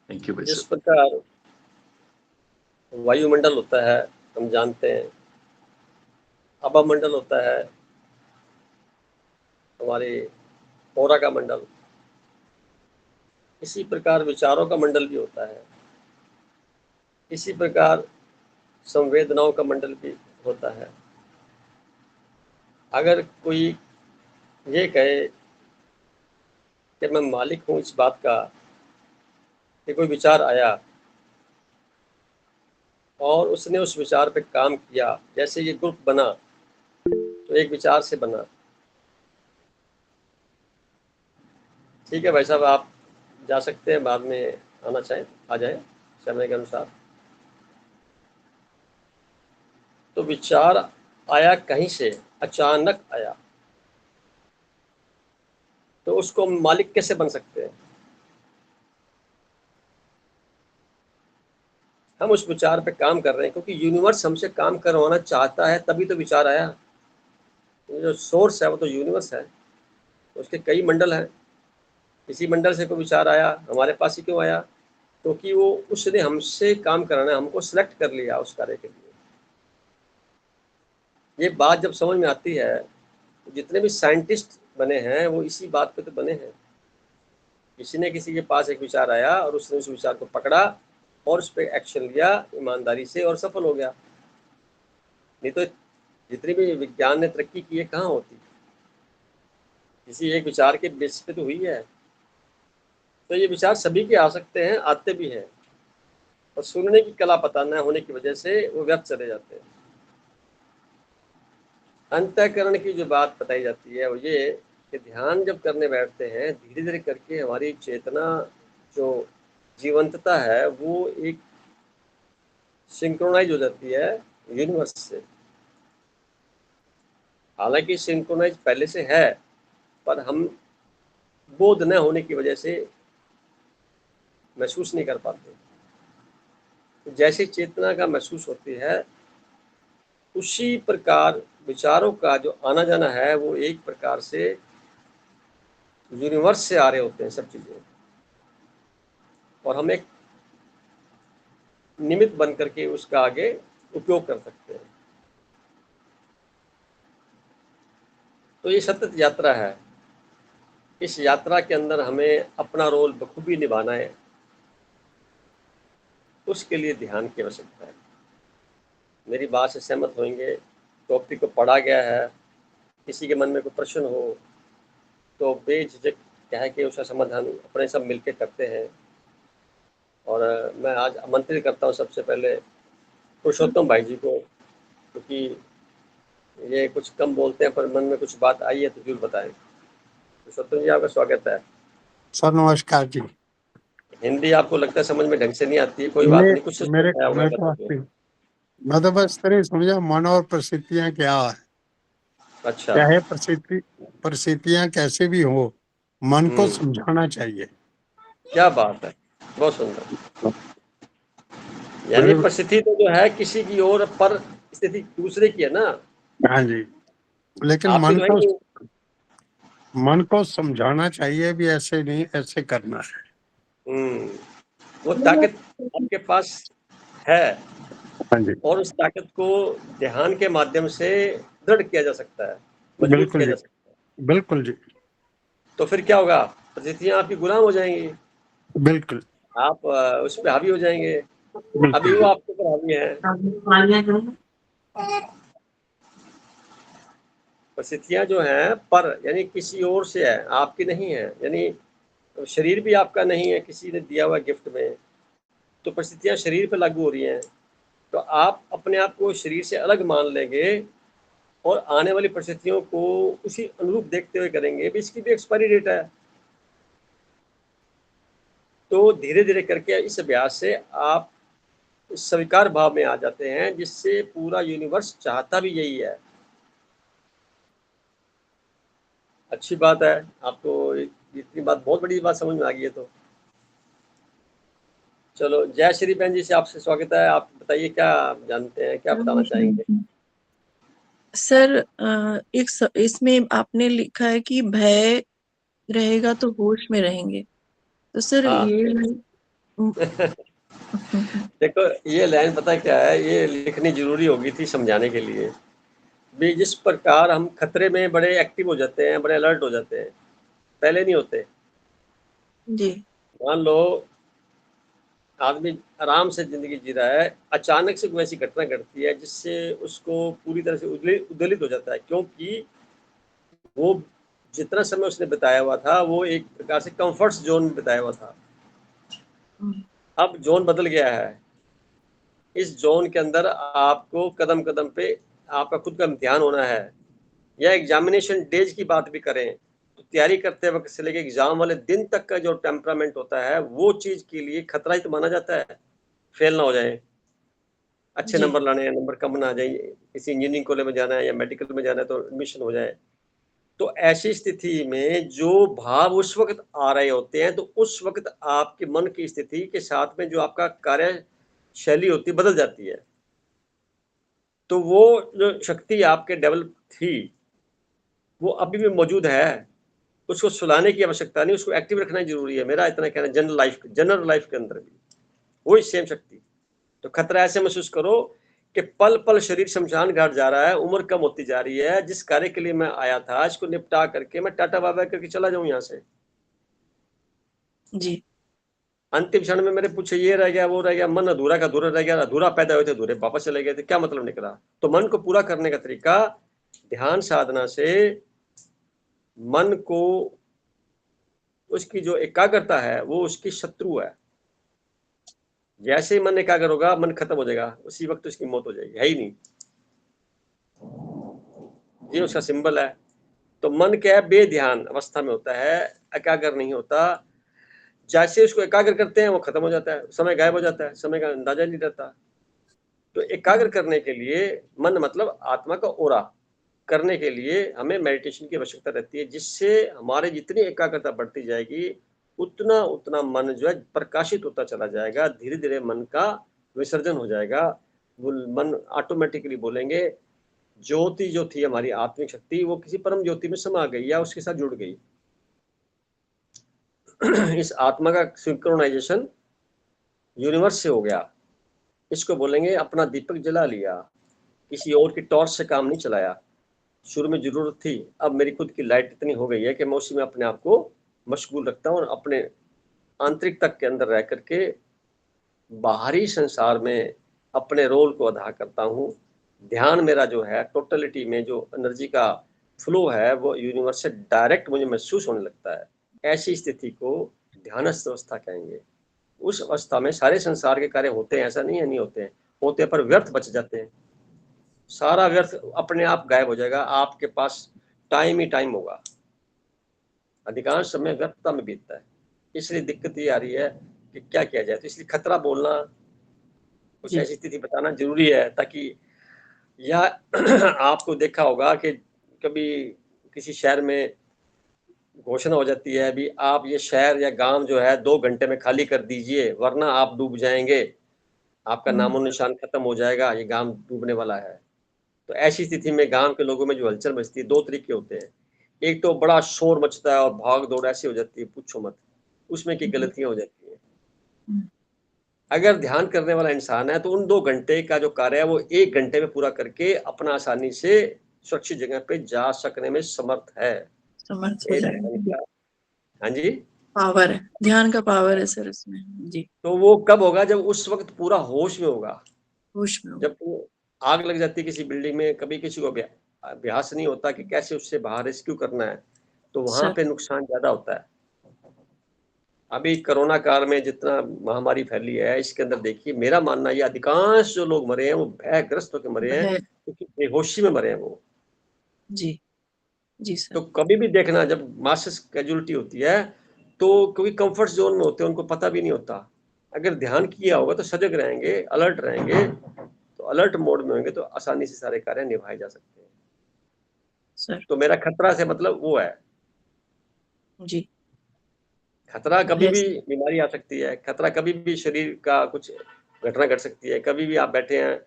S3: Thank you.
S1: जिस प्रकार वायुमंडल होता है हम जानते हैं, आभामंडल होता है, हमारे औरा का मंडल, इसी प्रकार विचारों का मंडल भी होता है, इसी प्रकार संवेदनाओं का मंडल भी होता है। अगर कोई ये कहे कि मैं मालिक हूँ इस बात का कि कोई विचार आया और उसने उस विचार पे काम किया, जैसे ये ग्रुप बना तो एक विचार से बना। ठीक है भाई साहब, आप जा सकते हैं, बाद में आना चाहें आ जाए समय के अनुसार। तो विचार आया कहीं से, अचानक आया, तो उसको मालिक कैसे बन सकते हैं? हम उस विचार पे काम कर रहे हैं क्योंकि यूनिवर्स हमसे काम करवाना चाहता है, तभी तो विचार आया। जो सोर्स है वो तो यूनिवर्स है, उसके कई मंडल हैं। इसी मंडल से कोई विचार आया, हमारे पास ही क्यों आया? क्योंकि वो उसने हमसे काम कराना, हमको सिलेक्ट कर लिया उस कार्य के लिए। ये बात जब समझ में आती है, तो जितने भी साइंटिस्ट बने हैं वो इसी बात पे तो बने हैं। किसी ने किसी के पास एक विचार आया और उसने उस विचार को पकड़ा और उस पर एक्शन लिया ईमानदारी से और सफल हो गया। नहीं तो जितनी भी विज्ञान ने तरक्की की है कहाँ होती, किसी एक विचार के बेस पे तो हुई है। तो ये विचार सभी के आ सकते हैं, आते भी हैं, और सुनने की कला पता न होने की वजह से वो व्यर्थ चले जाते हैं। अंतःकरण की जो बात बताई जाती है वो ये कि ध्यान जब करने बैठते हैं, धीरे धीरे करके हमारी चेतना जो जीवंतता है वो एक सिंक्रोनाइज हो जाती है यूनिवर्स से। हालांकि सिंक्रोनाइज पहले से है, पर हम बोध न होने की वजह से महसूस नहीं कर पाते। तो जैसे चेतना का महसूस होती है, उसी प्रकार विचारों का जो आना जाना है वो एक प्रकार से यूनिवर्स से आ रहे होते हैं सब चीज़ें, और हम एक निमित्त बन करके उसका आगे उपयोग कर सकते हैं। तो ये सतत यात्रा है। इस यात्रा के अंदर हमें अपना रोल बखूबी निभाना है, उसके लिए ध्यान की आवश्यकता है। मेरी बात से सहमत होंगे। टॉपिक को पढ़ा गया है, किसी के मन में कोई प्रश्न हो तो बेझिझक कह के उसका समाधान अपने सब मिलके करते हैं। और मैं आज आमंत्रित करता हूँ सबसे पहले पुरुषोत्तम भाई जी को, क्योंकि ये कुछ कम बोलते हैं पर मन में कुछ बात आई है तो जरूर बताएं। पुरुषोत्तम जी, आपका स्वागत है।
S4: सर नमस्कार जी।
S1: हिंदी आपको लगता है समझ में ढंग से नहीं आती है, कोई बात नहीं, कुछ
S4: मेरे
S1: समझाया होगा, बता दो।
S4: मैं तो बस तरह समझा मन और परिस्थितियां क्या है।
S1: अच्छा,
S4: चाहे परिस्थितियां कैसे भी हो, मन को समझाना चाहिए।
S1: क्या बात है, बहुत सुंदर। यानी
S4: मेरे-
S1: परिस्थिति तो जो है किसी की और, पर स्थिति दूसरे की है ना,
S4: हाँ जी, लेकिन
S1: आपकी तो है नहीं।
S4: मन को समझाना चाहिए भी, ऐसे नहीं ऐसे करना है।
S1: वो ताकत आपके पास है,
S4: हाँ जी,
S1: और उस ताकत को ध्यान के माध्यम से दृढ़ किया जा सकता है, मजबूत
S4: बिल्कुल
S1: किया
S4: जी,
S1: जा सकता है।
S4: बिल्कुल जी,
S1: तो फिर क्या होगा, परिस्थितियां आपकी गुलाम हो जाएंगी,
S4: बिल्कुल
S1: आप उस पर हावी हो जाएंगे। अभी
S4: बिल्कुल
S1: वो
S4: जी,
S1: आपके ऊपर हावी है। परिस्थितियां जो हैं पर, यानी किसी और से है, आपकी नहीं है। यानी शरीर भी आपका नहीं है, किसी ने दिया हुआ गिफ्ट में। तो परिस्थितियां शरीर पर लागू हो रही हैं, तो आप अपने आप को शरीर से अलग मान लेंगे और आने वाली परिस्थितियों को उसी अनुरूप देखते हुए करेंगे भी इसकी भी एक्सपायरी डेट है। तो धीरे धीरे करके इस अभ्यास से आप स्वीकार भाव में आ जाते हैं, जिससे पूरा यूनिवर्स चाहता भी यही है। अच्छी बात है, आपको इतनी बात, बहुत बड़ी बात समझ में आ गई है। तो चलो, जय श्री बहन जी से आपसे स्वागत है। आप बताइए, क्या जानते हैं, क्या बताना चाहेंगे?
S5: सर इसमें आपने लिखा है कि भय रहेगा तो होश में रहेंगे, तो सर
S1: हाँ।
S5: ये
S1: देखो, ये लाइन पता क्या है, ये लिखनी जरूरी होगी थी समझाने के लिए भी। जिस प्रकार हम खतरे में बड़े एक्टिव हो जाते हैं, बड़े अलर्ट हो जाते हैं, पहले नहीं होते।
S5: जी
S1: मान लो आदमी आराम से जिंदगी जी रहा है, अचानक से कोई ऐसी घटना घटती है जिससे उसको पूरी तरह से उद्वेलित हो जाता है, क्योंकि वो जितना समय उसने बिताया हुआ था वो एक प्रकार से कंफर्ट जोन में बिताया हुआ था। अब जोन बदल गया है। इस जोन के अंदर आपको कदम कदम पे आपका खुद का इम्तिहान होना है। या एग्जामिनेशन डेज की बात भी करें तो तैयारी करते वक्त से लेकर एग्जाम वाले दिन तक का जो टेम्परामेंट होता है, वो चीज के लिए खतरा ही तो माना जाता है। फेल ना हो जाए, अच्छे
S5: जी
S1: नंबर लाने हैं, नंबर कम ना आ जाए, किसी इंजीनियरिंग कॉलेज में जाना है या मेडिकल में जाना है तो एडमिशन हो जाए। तो ऐसी स्थिति में जो भाव उस वक्त आ रहे होते हैं, तो उस वक्त आपके मन की स्थिति के साथ में जो आपका कार्य शैली होती बदल जाती है। तो वो जो शक्ति आपके डेवलप थी, वो अभी भी मौजूद है। उसको सुलाने की आवश्यकता नहीं, उसको एक्टिव रखना जरूरी है। मेरा इतना कहना, जनरल लाइफ के अंदर भी वही सेम शक्ति। तो खतरा ऐसे महसूस करो कि पल पल शरीर शमशान घाट जा रहा है, उम्र कम होती जा रही है, जिस कार्य के लिए मैं आया था इसको निपटा करके मैं टाटा बाबा करके चला जाऊं यहाँ से।
S5: जी
S1: अंतिम क्षण में मेरे पूछे ये रह गया, वो रह गया, मन अधूरा का अधूरा रह गया, अधूरा पैदा हुए थे अधूरे वापस चले गए थे, क्या मतलब निकला? तो मन को पूरा करने का तरीका ध्यान साधना से मन को, उसकी जो एकाग्रता है वो उसकी शत्रु है। जैसे ही मन एकाग्र होगा, मन खत्म हो जाएगा, उसी वक्त उसकी मौत हो जाएगी, है ही नहीं। ये उसका सिंबल है। तो मन क्या है, बेध्यान अवस्था में होता है, एकाग्र नहीं होता। जैसे उसको एकाग्र करते हैं वो खत्म हो जाता है, समय गायब हो जाता है, समय का अंदाजा नहीं रहता। तो एकाग्र करने के लिए, मन मतलब आत्मा का ओरा करने के लिए हमें मेडिटेशन की आवश्यकता रहती है, जिससे हमारे जितनी एकाग्रता बढ़ती जाएगी उतना उतना मन जो है प्रकाशित होता चला जाएगा। धीरे धीरे मन का विसर्जन हो जाएगा। वो मन ऑटोमेटिकली बोलेंगे, ज्योति जो थी हमारी आत्मिक शक्ति, वो किसी परम ज्योति में समा गई या उसके साथ जुड़ गई। इस आत्मा का सिंक्रोनाइजेशन यूनिवर्स से हो गया। इसको बोलेंगे अपना दीपक जला लिया, किसी और की टॉर्च से काम नहीं चलाया। शुरू में जरूरत थी, अब मेरी खुद की लाइट इतनी हो गई है कि मैं उसी में अपने आप को मशगूल रखता हूँ और अपने आंतरिक तक के अंदर रह करके बाहरी संसार में अपने रोल को अदा करता हूँ। ध्यान मेरा जो है, टोटलिटी में जो एनर्जी का फ्लो है, वो यूनिवर्स से डायरेक्ट मुझे महसूस होने लगता है। ऐसी स्थिति को ध्यानस्थ अवस्था कहेंगे। उस अवस्था में सारे संसार के कार्य होते हैं, ऐसा नहीं है नहीं होते हैं, होते हैं, पर व्यर्थ बच जाते हैं। सारा व्यर्थ अपने आप गायब हो जाएगा, आपके पास टाइम ही टाइम होगा। अधिकांश समय व्यर्थता में बीतता है। इसलिए दिक्कत ये आ रही है कि क्या किया जाए। तो इसलिए खतरा बोलना, कुछ
S5: जी
S1: ऐसी स्थिति बताना जरूरी है, ताकि, या आपको देखा होगा कि कभी किसी शहर में घोषणा हो जाती है अभी आप ये शहर या गांव जो है 2 घंटे में खाली कर दीजिए वरना आप डूब जाएंगे, आपका नामो निशान खत्म हो जाएगा, ये गांव डूबने वाला है। तो ऐसी स्थिति में गांव के लोगों में जो हलचल मचती है, 2 तरीके होते हैं। एक तो बड़ा शोर मचता है और भाग दौड़ ऐसी हो जाती है, पूछो मत, उसमें की गलतियां हो जाती हैं। अगर ध्यान करने वाला इंसान है तो उन 2 घंटे का जो कार्य है वो 1 घंटे में पूरा करके अपना आसानी से सुरक्षित जगह पे जा सकने में समर्थ है।
S5: समर्थ हो
S1: ये
S5: जाएगा।
S1: ध्यान का, हाँ जी,
S5: पावर है, ध्यान का पावर है सर इसमें जी।
S1: तो वो कब होगा? जब उस वक्त पूरा होश में होगा।
S5: होश में होगा।
S1: जब वो आग लग जाती है किसी बिल्डिंग में, कभी किसी को अभ्यास नहीं होता कि कैसे उससे बाहर रेस्क्यू करना है, तो वहां
S5: सर
S1: पे नुकसान ज्यादा होता है। अभी कोरोना काल में जितना महामारी फैली है, इसके अंदर देखिए, मेरा मानना ये अधिकांश जो लोग मरे हैं वो भयग्रस्त होकर मरे हैं,
S5: है
S1: क्योंकि बेहोशी में मरे हैं वो।
S5: जी जी
S1: तो
S5: सर।
S1: कभी भी देखना, जब मासेस कैजुअलिटी होती है तो क्योंकि कंफर्ट जोन में होते हैं, उनको पता भी नहीं होता। अगर ध्यान किया होगा तो सजग रहेंगे, अलर्ट रहेंगे, तो अलर्ट मोड में होंगे तो आसानी से सारे कार्य निभाए जा सकते हैं।
S5: सर
S1: तो मेरा खतरा से मतलब वो है,
S5: जी।
S1: खतरा कभी
S5: है
S1: भी
S5: सर।
S1: बीमारी आ सकती है, खतरा कभी भी शरीर का कुछ घटना घट सकती है, कभी भी आप बैठे हैं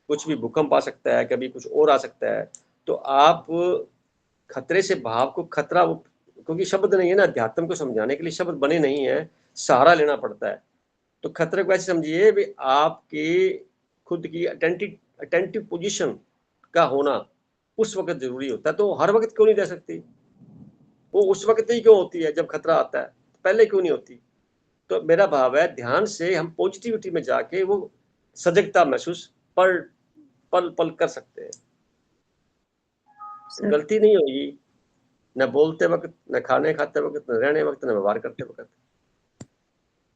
S1: कुछ भी भूकंप आ सकता है, कभी कुछ और आ सकता है। तो आप खतरे से भाव को खतरा, वो क्योंकि शब्द नहीं है ना, अध्यात्म को समझाने के लिए शब्द बने नहीं है, सहारा लेना पड़ता है। तो खतरे को ऐसे समझिए भी आपकी खुद की अटेंटिव पोजीशन का होना उस वक्त जरूरी होता है। तो हर वक्त क्यों नहीं रह सकती? वो उस वक्त ही क्यों होती है जब खतरा आता है, पहले क्यों नहीं होती? तो मेरा भाव है ध्यान से हम पॉजिटिविटी में जाके वो सजगता महसूस पल पल पल कर सकते हैं। तो
S5: सर
S1: गलती नहीं होगी, न बोलते वक्त, न खाने खाते वक्त, न रहने वक्त, न व्यवहार करते वक्त।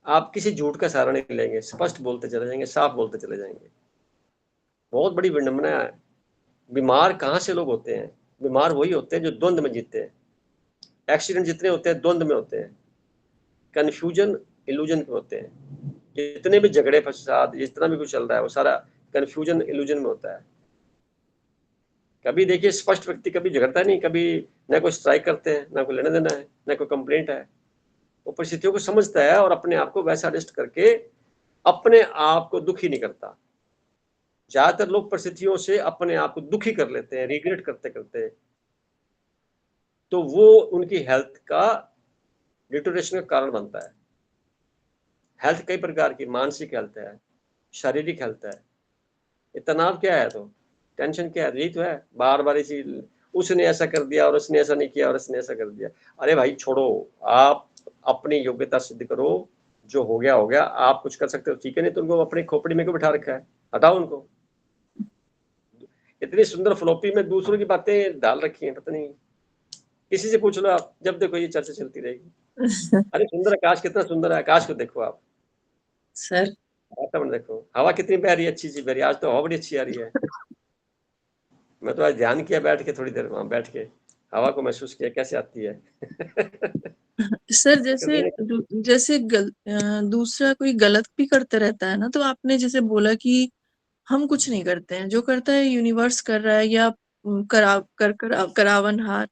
S1: आप किसी झूठ का सहारा नहीं लेंगे, स्पष्ट बोलते चले जाएंगे, साफ बोलते चले जाएंगे। बहुत बड़ी विडंबना है। बीमार कहाँ से लोग होते हैं? बीमार वही होते हैं जो द्वंद में जीते हैं। एक्सीडेंट जितने होते हैं द्वंद में होते हैं, कंफ्यूजन इल्यूजन में होते हैं। जितने भी झगड़े फसाद, जितना भी कुछ चल रहा है, वो सारा कंफ्यूजन इल्यूजन में होता है। कभी देखिए स्पष्ट व्यक्ति कभी झगड़ता नहीं, कभी न कोई स्ट्राइक करते हैं, ना कोई लेना देना है, ना कोई कंप्लेंट है। वो परिस्थितियों को समझता है और अपने आप को वैसा एडजस्ट करके अपने आप को दुखी नहीं करता। ज्यादातर लोग परिस्थितियों से अपने आप को दुखी कर लेते हैं, रिग्रेट करते करते, तो वो उनकी हेल्थ का डिटोरेशन का कारण बनता है। हेल्थ कई प्रकार की, मानसिक हेल्थ है, शारीरिक हेल्थ है। ये तनाव क्या है? तो टेंशन क्या है? यही तो है, बार बार इसी, उसने ऐसा कर दिया और उसने ऐसा नहीं किया और उसने ऐसा कर दिया। अरे भाई छोड़ो, आप अपनी योग्यता सिद्ध करो, जो हो गया हो गया। आप कुछ कर सकते हो ठीक है, नहीं तो उनको अपनी खोपड़ी में क्यों बिठा रखा है? हटाओ उनको। इतनी सुंदर फ्लॉपी में दूसरों की बातें डाल रखी हैं, पता नहीं, किसी से पूछ लो आप, जब देखो ये चर्चा चलती रहेगी। अरे सुंदर आकाश, कितना सुंदर है, आकाश को देखो आप,
S5: सर
S1: वातावरण देखो, हवा कितनी प्यारी, अच्छी सी प्यारी। आज तो हवा बड़ी अच्छी आ रही है। मैं तो आज ध्यान किया बैठ के, थोड़ी देर वहां बैठ के हवा को महसूस किया कैसे आती है।
S5: सर जैसे दूसरा कोई गलत भी करते रहता है ना, तो आपने जैसे बोला कि हम कुछ नहीं करते हैं, जो करता है यूनिवर्स कर रहा है, या करावनहार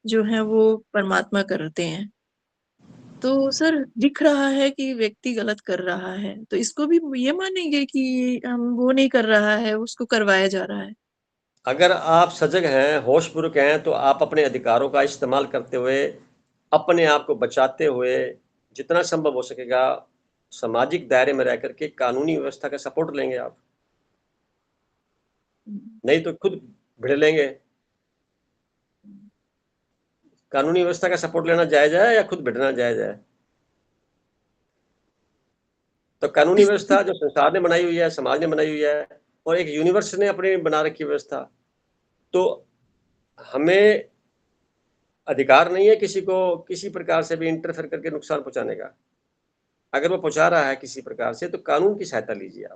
S5: जो है वो परमात्मा करते हैं। तो सर दिख रहा है कि व्यक्ति गलत कर रहा है, तो इसको भी ये मानेंगे कि हम वो नहीं कर रहा है, उसको करवाया जा रहा है?
S1: अगर आप सजग हैं, होशपूर्वक हैं, तो आप अपने अधिकारों का इस्तेमाल करते हुए, अपने आप को बचाते हुए, जितना संभव हो सकेगा सामाजिक दायरे में रह करके कानूनी व्यवस्था का सपोर्ट लेंगे आप। नहीं तो खुद भिड़ लेंगे। कानूनी व्यवस्था का सपोर्ट लेना जायज है या खुद भिड़ना जायज है? तो कानूनी व्यवस्था जो संसार ने बनाई हुई है, समाज ने बनाई हुई है, और एक यूनिवर्स ने अपनी बना रखी व्यवस्था, तो हमें अधिकार नहीं है किसी को किसी प्रकार से भी इंटरफेयर करके नुकसान पहुंचाने का। अगर वो पहुंचा रहा है किसी प्रकार से, तो कानून की सहायता लीजिए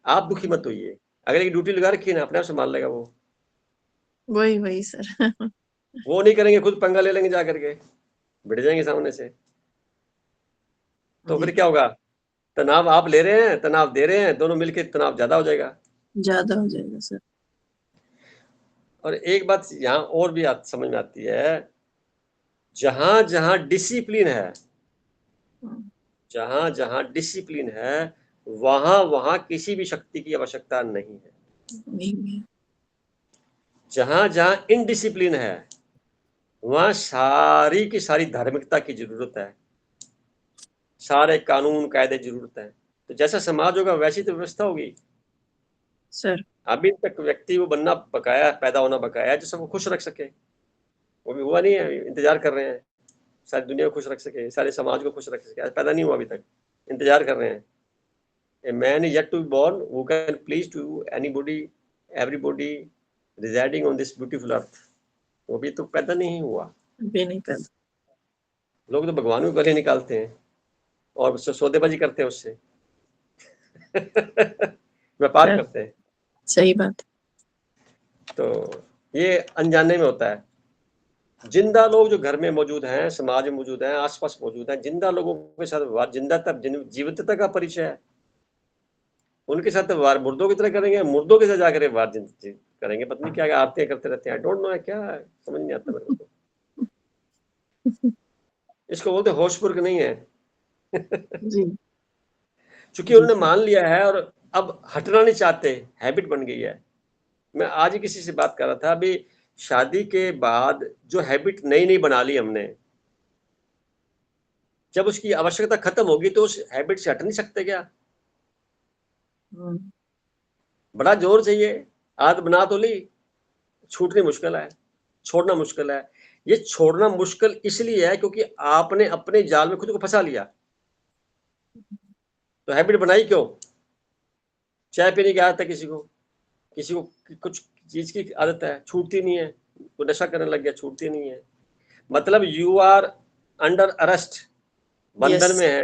S1: आप दुखी मत होइए। अगर एक ड्यूटी लगा रखी है ना, अपने आप संभाल लेगा वो।
S5: वही वही सर।
S1: वो नहीं करेंगे, खुद पंगा ले लेंगे, जा करके भिड़ जाएंगे सामने से। तो
S5: जी,
S1: फिर क्या होगा? तनाव आप ले रहे हैं, तनाव दे रहे हैं, दोनों मिलकर तनाव ज्यादा हो जाएगा।
S5: ज्यादा हो जाएगा सर।
S1: और एक बात यहाँ और भी समझ में आती है जहां जहां डिसिप्लिन है,
S5: हम्म,
S1: जहां जहां डिसिप्लिन है, वहां वहां किसी भी शक्ति की आवश्यकता नहीं है।
S5: नहीं है।
S1: जहां जहां इनडिसिप्लिन है, वहां सारी की सारी धार्मिकता की जरूरत है, सारे कानून कायदे जरूरत है। तो जैसा समाज होगा वैसी तो व्यवस्था होगी।
S5: सर
S1: अभी तक व्यक्ति वो बनना बकाया, पैदा होना बकाया है जो सबको खुश रख सके, वो भी हुआ नहीं है। इंतजार कर रहे हैं सारी दुनिया को खुश रख सके, सारे समाज को खुश रख सके, आज पैदा नहीं हुआ अभी तक, इंतजार कर रहे हैं। A man is yet to be born who can please to anybody, everybody residing on this beautiful earth. वो भी तो पैदा नहीं हुआ।
S5: भी नहीं पैदा।
S1: लोग तो भगवान को गले निकालते हैं और सौदेबाजी करते हैं उससे व्यापार
S5: सर
S1: करते हैं।
S5: सही बात।
S1: तो ये अनजाने में होता है। जिंदा लोग जो घर में मौजूद हैं, समाज में मौजूद हैं, आसपास मौजूद हैं, जिंदा लोगों के साथ व्यवहार, जीवंतता का परिचय है। उनके साथ व्यवहार मुर्दों की तरह करेंगे, मुर्दों के साथ जाकर व्यवहार करेंगे, पत्नी क्या आरतियां करते रहते हैं, आई डोंट नो है क्या है, समझ नहीं आता मेरे को। इसको बोलते होशपूर्वक नहीं है
S5: जी
S1: क्योंकि उन्होंने मान लिया है और अब हटना नहीं चाहते, हैबिट बन गई है। मैं आज ही किसी से बात कर रहा था, अभी शादी के बाद जो हैबिट नई नई बना ली हमने, जब उसकी आवश्यकता खत्म होगी तो उस हैबिट से हट नहीं सकते क्या? बड़ा जोर चाहिए, आदत बना तो ली, छूटनी मुश्किल है, छोड़ना मुश्किल है। ये छोड़ना मुश्किल इसलिए है क्योंकि आपने अपने जाल में खुद को फंसा लिया। तो हैबिट बनाई क्यों? चाय पीने की आदत है किसी को कुछ चीज की आदत है, छूटती नहीं है, तो नशा करने लग गया, छूटती नहीं है। मतलब यू आर अंडर अरेस्ट, बंधन में है।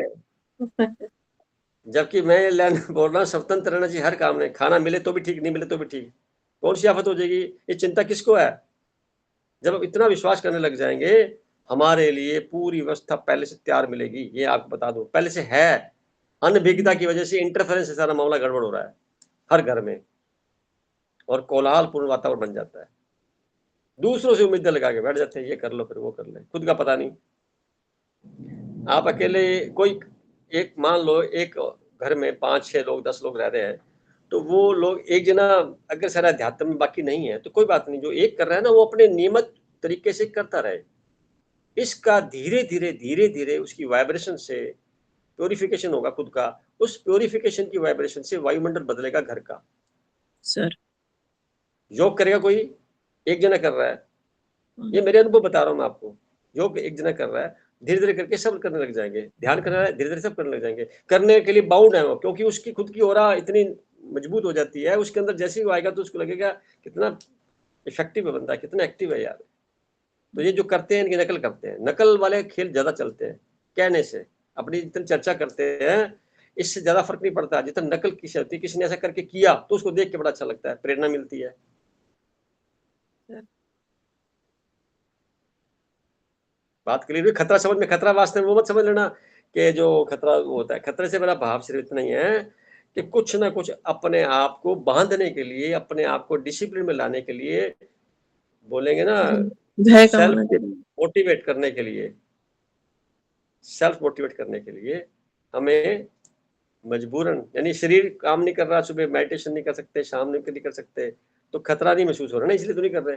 S1: जबकि मैं ये लाइन बोल रहा हूँ, स्वतंत्र रहना चाहिए हर काम में, खाना मिले तो भी ठीक, नहीं मिले तो भी ठीक। कौन सी आफत हो जाएगी? ये चिंता किसको है? जब हम इतना विश्वास करने लग जाएंगे, हमारे लिए पूरी व्यवस्था पहले से तैयार मिलेगी। ये आपको बता दूं, पहले से है। अनभिज्ञता की वजह से, इंटरफेरेंस से सारा मामला गड़बड़ हो रहा है हर घर में, और कोलाहलपूर्ण वातावरण बन जाता है। दूसरों से उम्मीदें लगा के बैठ जाते हैं, ये कर लो फिर वो कर ले, खुद का पता नहीं। आप अकेले कोई एक, मान लो एक घर में 5-6 लोग 10 लोग रह रहे हैं, तो वो लोग एक जना अगर सारा अध्यात्म में बाकी नहीं है तो कोई बात नहीं, जो एक कर रहा है ना वो अपने नियमित तरीके से करता रहे। इसका धीरे धीरे धीरे धीरे उसकी वाइब्रेशन से प्योरिफिकेशन होगा खुद का, उस प्योरिफिकेशन की वाइब्रेशन से वायुमंडल बदलेगा घर का।
S5: सर
S1: योग करेगा कोई, एक जना कर रहा है, ये मेरे अनुभव बता रहा हूँ मैं आपको। योग एक जना कर रहा है, धीरे धीरे करके सब करने लग जाएंगे। ध्यान कर रहा है, धीरे धीरे सब करने लग जाएंगे। करने के लिए बाउंड है वो, क्योंकि उसकी खुद की ओरा इतनी मजबूत हो जाती है, उसके अंदर जैसे ही वो आएगा तो उसको लगेगा कितना इफेक्टिव है बंदा, कितना एक्टिव है यार। तो ये जो करते हैं इनकी नकल करते हैं, नकल वाले खेल ज्यादा चलते हैं। कहने से अपनी जितनी चर्चा करते हैं इससे ज्यादा फर्क नहीं पड़ता जितना नकल की होती है। किसी ने ऐसा करके किया तो उसको देख के बड़ा अच्छा लगता है, प्रेरणा मिलती है। बात क्लियर हुई? खतरा समझ में, खतरा वास्तव में वो मत समझ लेना कि जो खतरा वो होता है। खतरे से मेरा भाव सिर्फ इतना ही है कि कुछ ना कुछ अपने आप को बांधने के लिए, अपने आप को डिसिप्लिन में लाने के लिए, बोलेंगे ना
S5: भय का होना
S1: सेल्फ
S5: जरूरी।
S1: मोटिवेट करने के लिए, सेल्फ मोटिवेट करने के लिए हमें मजबूरन, यानी शरीर काम नहीं कर रहा, सुबह मेडिटेशन नहीं कर सकते, शाम नहीं कर सकते, तो खतरा नहीं महसूस हो रहा ना, इसलिए तो नहीं कर रहे।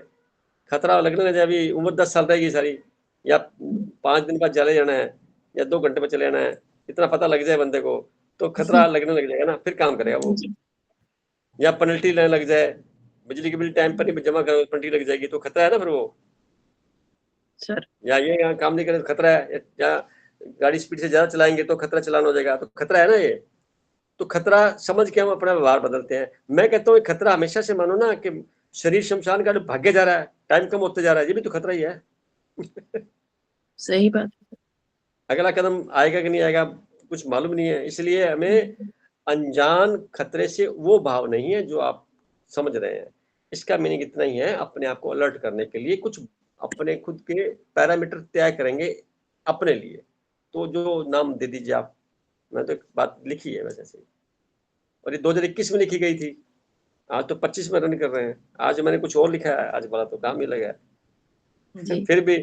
S1: खतरा लगने लगे, अभी उम्र 10 साल रहेगी सारी, या 5 दिन बाद चले जाना है, या 2 घंटे में चले जाना है, इतना पता लग जाए बंदे को तो खतरा लगने लग जाएगा ना, फिर काम करेगा वो। या पेनल्टी लेने लग जाए, बिजली की बिल टाइम पर नहीं जमा करो, पेनल्टी लग जाएगी, तो खतरा है ना फिर वो।
S5: सर
S1: या ये यहाँ काम नहीं करे तो खतरा है, या गाड़ी स्पीड से ज्यादा चलाएंगे तो खतरा चलान हो जाएगा, तो खतरा है ना ये। तो खतरा समझ के हम अपना व्यवहार बदलते हैं। मैं कहता हूँ खतरा हमेशा से मानो ना कि शरीर शमशान का भाग्य जा रहा है, टाइम कम होते जा रहा है, ये भी तो खतरा ही है।
S5: सही बात।
S1: अगला कदम आएगा कि नहीं आएगा कुछ मालूम नहीं है, इसलिए हमें अनजान खतरे से वो भाव नहीं है जो आप समझ रहे हैं। इसका मीनिंग इतना ही है, अपने आप को अलर्ट करने के लिए कुछ अपने खुद के पैरामीटर तय करेंगे अपने लिए। तो जो नाम दे दीजिए आप, मैं तो एक बात लिखी है वैसे से, और ये 2021 में लिखी गई थी, आज तो 25 में रन कर रहे हैं। आज मैंने कुछ और लिखा है, आज वाला तो काम ही लगा है।
S5: जी
S1: फिर भी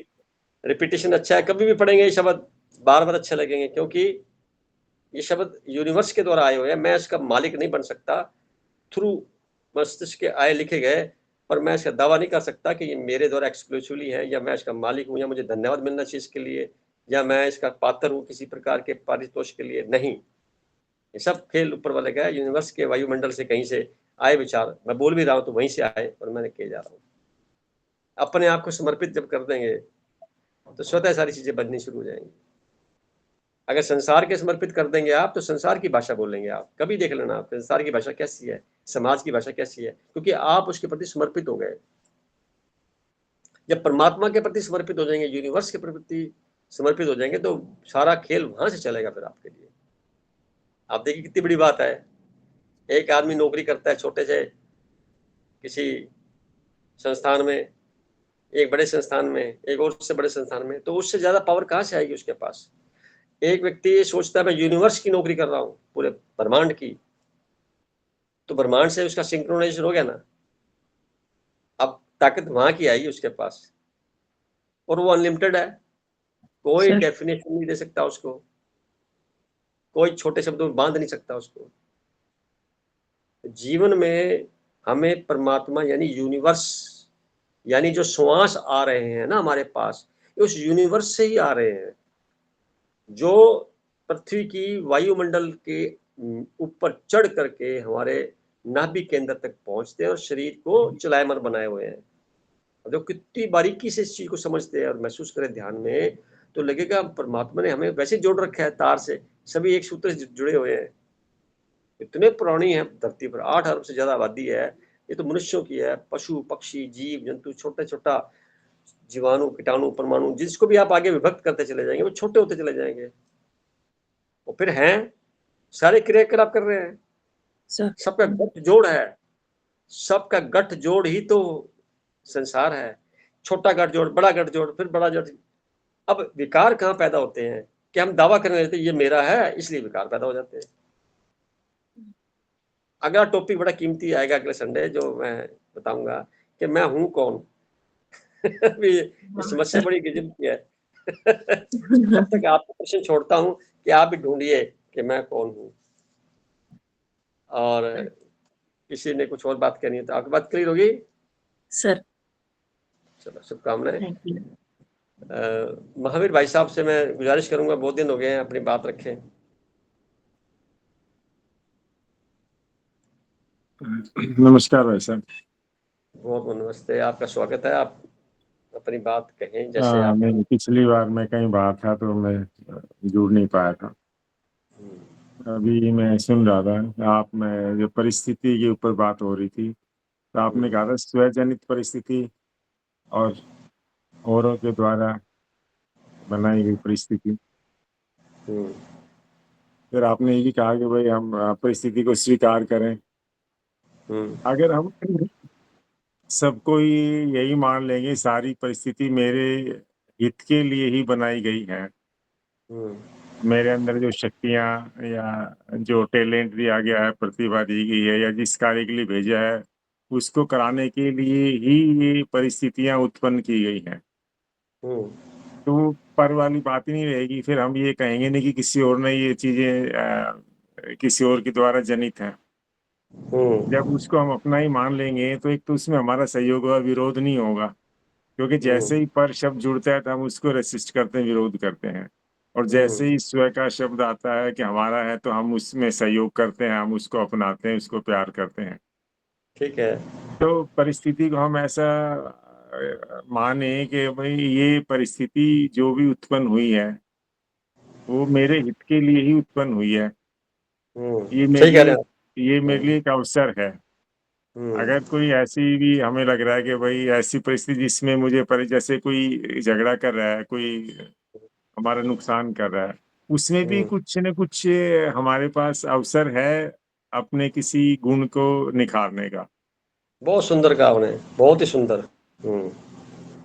S1: रिपीटेशन अच्छा है, कभी भी पढ़ेंगे ये शब्द बार बार अच्छे लगेंगे, क्योंकि ये शब्द यूनिवर्स के द्वारा आए हुए हैं। मैं इसका मालिक नहीं बन सकता, थ्रू मस्तिष्क के आए लिखे गए, पर मैं इसका दावा नहीं कर सकता कि ये मेरे द्वारा एक्सक्लूसिवली है, या मैं इसका मालिक हूँ, या मुझे धन्यवाद मिलना चाहिए इसके लिए, या मैं इसका पात्र हूँ किसी प्रकार के पारितोष के लिए। नहीं, ये सब खेल ऊपर वाले का है, यूनिवर्स के वायुमंडल से कहीं से आए विचार, मैं बोल भी रहा हूँ तो वहीं से आए और मैंने किए जा रहा हूँ। अपने आप को समर्पित जब कर देंगे तो स्वतः सारी चीजें बननी शुरू हो जाएंगी। अगर संसार के समर्पित कर देंगे आप, तो संसार की भाषा बोलेंगे आप। कभी देख लेना आप संसार की भाषा कैसी है, समाज की भाषा कैसी है, क्योंकि आप उसके प्रति समर्पित हो गए। जब परमात्मा के प्रति समर्पित हो जाएंगे, यूनिवर्स के प्रति समर्पित हो जाएंगे, तो सारा खेल वहां से चलेगा फिर आपके लिए। आप देखिए कितनी बड़ी बात है, एक आदमी नौकरी करता है छोटे से किसी संस्थान में, एक बड़े संस्थान में, एक और से बड़े संस्थान में, तो उससे ज्यादा पावर कहाँ से आएगी उसके पास। एक व्यक्ति ये सोचता है मैं यूनिवर्स की नौकरी कर रहा हूँ, पूरे ब्रह्मांड की, तो ब्रह्मांड से उसका सिंक्रोनाइजेशन हो गया ना। अब ताकत वहां की आएगी उसके पास, और वो अनलिमिटेड है, कोई
S5: सर
S1: डेफिनेशन नहीं दे सकता उसको, कोई छोटे शब्दों में बांध नहीं सकता उसको। जीवन में हमें परमात्मा यानी यूनिवर्स, यानी जो श्वास आ रहे हैं ना हमारे पास, उस यूनिवर्स से ही आ रहे हैं, जो पृथ्वी की वायुमंडल के ऊपर चढ़ करके हमारे नाभि केंद्र तक पहुंचते हैं और शरीर को चलायमान बनाए हुए हैं। जो कितनी बारीकी से इस चीज को समझते हैं और महसूस करें ध्यान में, तो लगेगा परमात्मा ने हमें वैसे जोड़ रखा है तार से, सभी एक सूत्र से जुड़े हुए हैं। इतने पुरानी है धरती पर, 8 अरब से ज्यादा आबादी है, ये तो मनुष्यों की है, पशु पक्षी जीव जंतु, छोटे छोटा जीवाणु कीटाणु परमाणु, जिसको भी आप आगे विभक्त करते चले जाएंगे वो छोटे होते चले जाएंगे, और फिर हैं सारे क्रियाकलाप कर रहे हैं।
S5: सर
S1: सबका गठ जोड़ है, सबका गठ जोड़ ही तो संसार है। छोटा गठ जोड़, बड़ा गठ जोड़, फिर बड़ा गठ। अब विकार कहाँ पैदा होते हैं कि हम दावा करने लगते हैं ये मेरा है, इसलिए विकार पैदा हो जाते हैं। अगला टॉपिक बड़ा कीमती आएगा अगले संडे, जो मैं बताऊंगा कि मैं हूं कौन। अभी
S5: हाँ
S1: समस्या
S5: सर
S1: बड़ी गजब की है। तब तक आपको प्रश्न छोड़ता हूं कि आप भी ढूंढिए कि मैं कौन हूं। और किसी ने कुछ और बात करनी है तो आपकी बात क्लियर होगी।
S5: सर
S1: चलो, शुभकामनाएं।
S5: Thank you.
S1: महावीर भाई साहब से मैं गुजारिश करूंगा, बहुत दिन हो गए हैं, अपनी बात रखें।
S2: नमस्कार भाई साहब।
S1: बहुत बहुत नमस्ते, आपका स्वागत है। आप अपनी बात कहें जैसे आप।
S2: मैं पिछली बार मैं कहीं बाहर था तो मैं जुड़ नहीं पाया था। अभी मैं सुन रहा था आप में जो परिस्थिति के ऊपर बात हो रही थी, तो आपने कहा था स्वजनित परिस्थिति और औरों के द्वारा बनाई गई परिस्थिति। फिर आपने ये भी कहा कि भाई हम परिस्थिति को स्वीकार करें। अगर हम सबको ही यही मान लेंगे सारी परिस्थिति मेरे हित के लिए ही बनाई गई है, मेरे अंदर जो शक्तियां या जो टैलेंट दिया गया है, प्रतिभा दी गई है, या जिस कार्य के लिए भेजा है उसको कराने के लिए ही ये परिस्थितियां उत्पन्न की गई हैं, तो पर वाली बात ही नहीं रहेगी। फिर हम ये कहेंगे नहीं कि किसी और ने ये चीजें किसी और के द्वारा जनित है। जब उसको हम अपना ही मान लेंगे तो एक तो उसमें हमारा सहयोग व विरोध नहीं होगा, क्योंकि जैसे ही पर शब्द जुड़ता है तो हम उसको रेसिस्ट करते हैं, विरोध करते हैं। और जैसे ही स्व का शब्द आता है कि हमारा है, तो हम उसमें सहयोग करते हैं, हम उसको अपनाते हैं, उसको प्यार करते हैं।
S1: ठीक है।
S2: तो परिस्थिति को हम ऐसा माने कि भाई ये परिस्थिति जो भी उत्पन्न हुई है वो मेरे हित के लिए ही उत्पन्न हुई है। ये मेरे
S1: सही कह रहे
S2: लिए
S1: हैं
S2: ये मेरे लिए एक अवसर है। अगर कोई ऐसी भी हमें लग रहा है कि भाई ऐसी परिस्थिति जिसमें मुझे जैसे कोई झगड़ा कर रहा है, कोई हमारा नुकसान कर रहा है, उसमें भी कुछ न कुछ हमारे पास अवसर है अपने किसी गुण को निखारने का।
S1: बहुत सुंदर कहा आपने, बहुत ही सुंदर।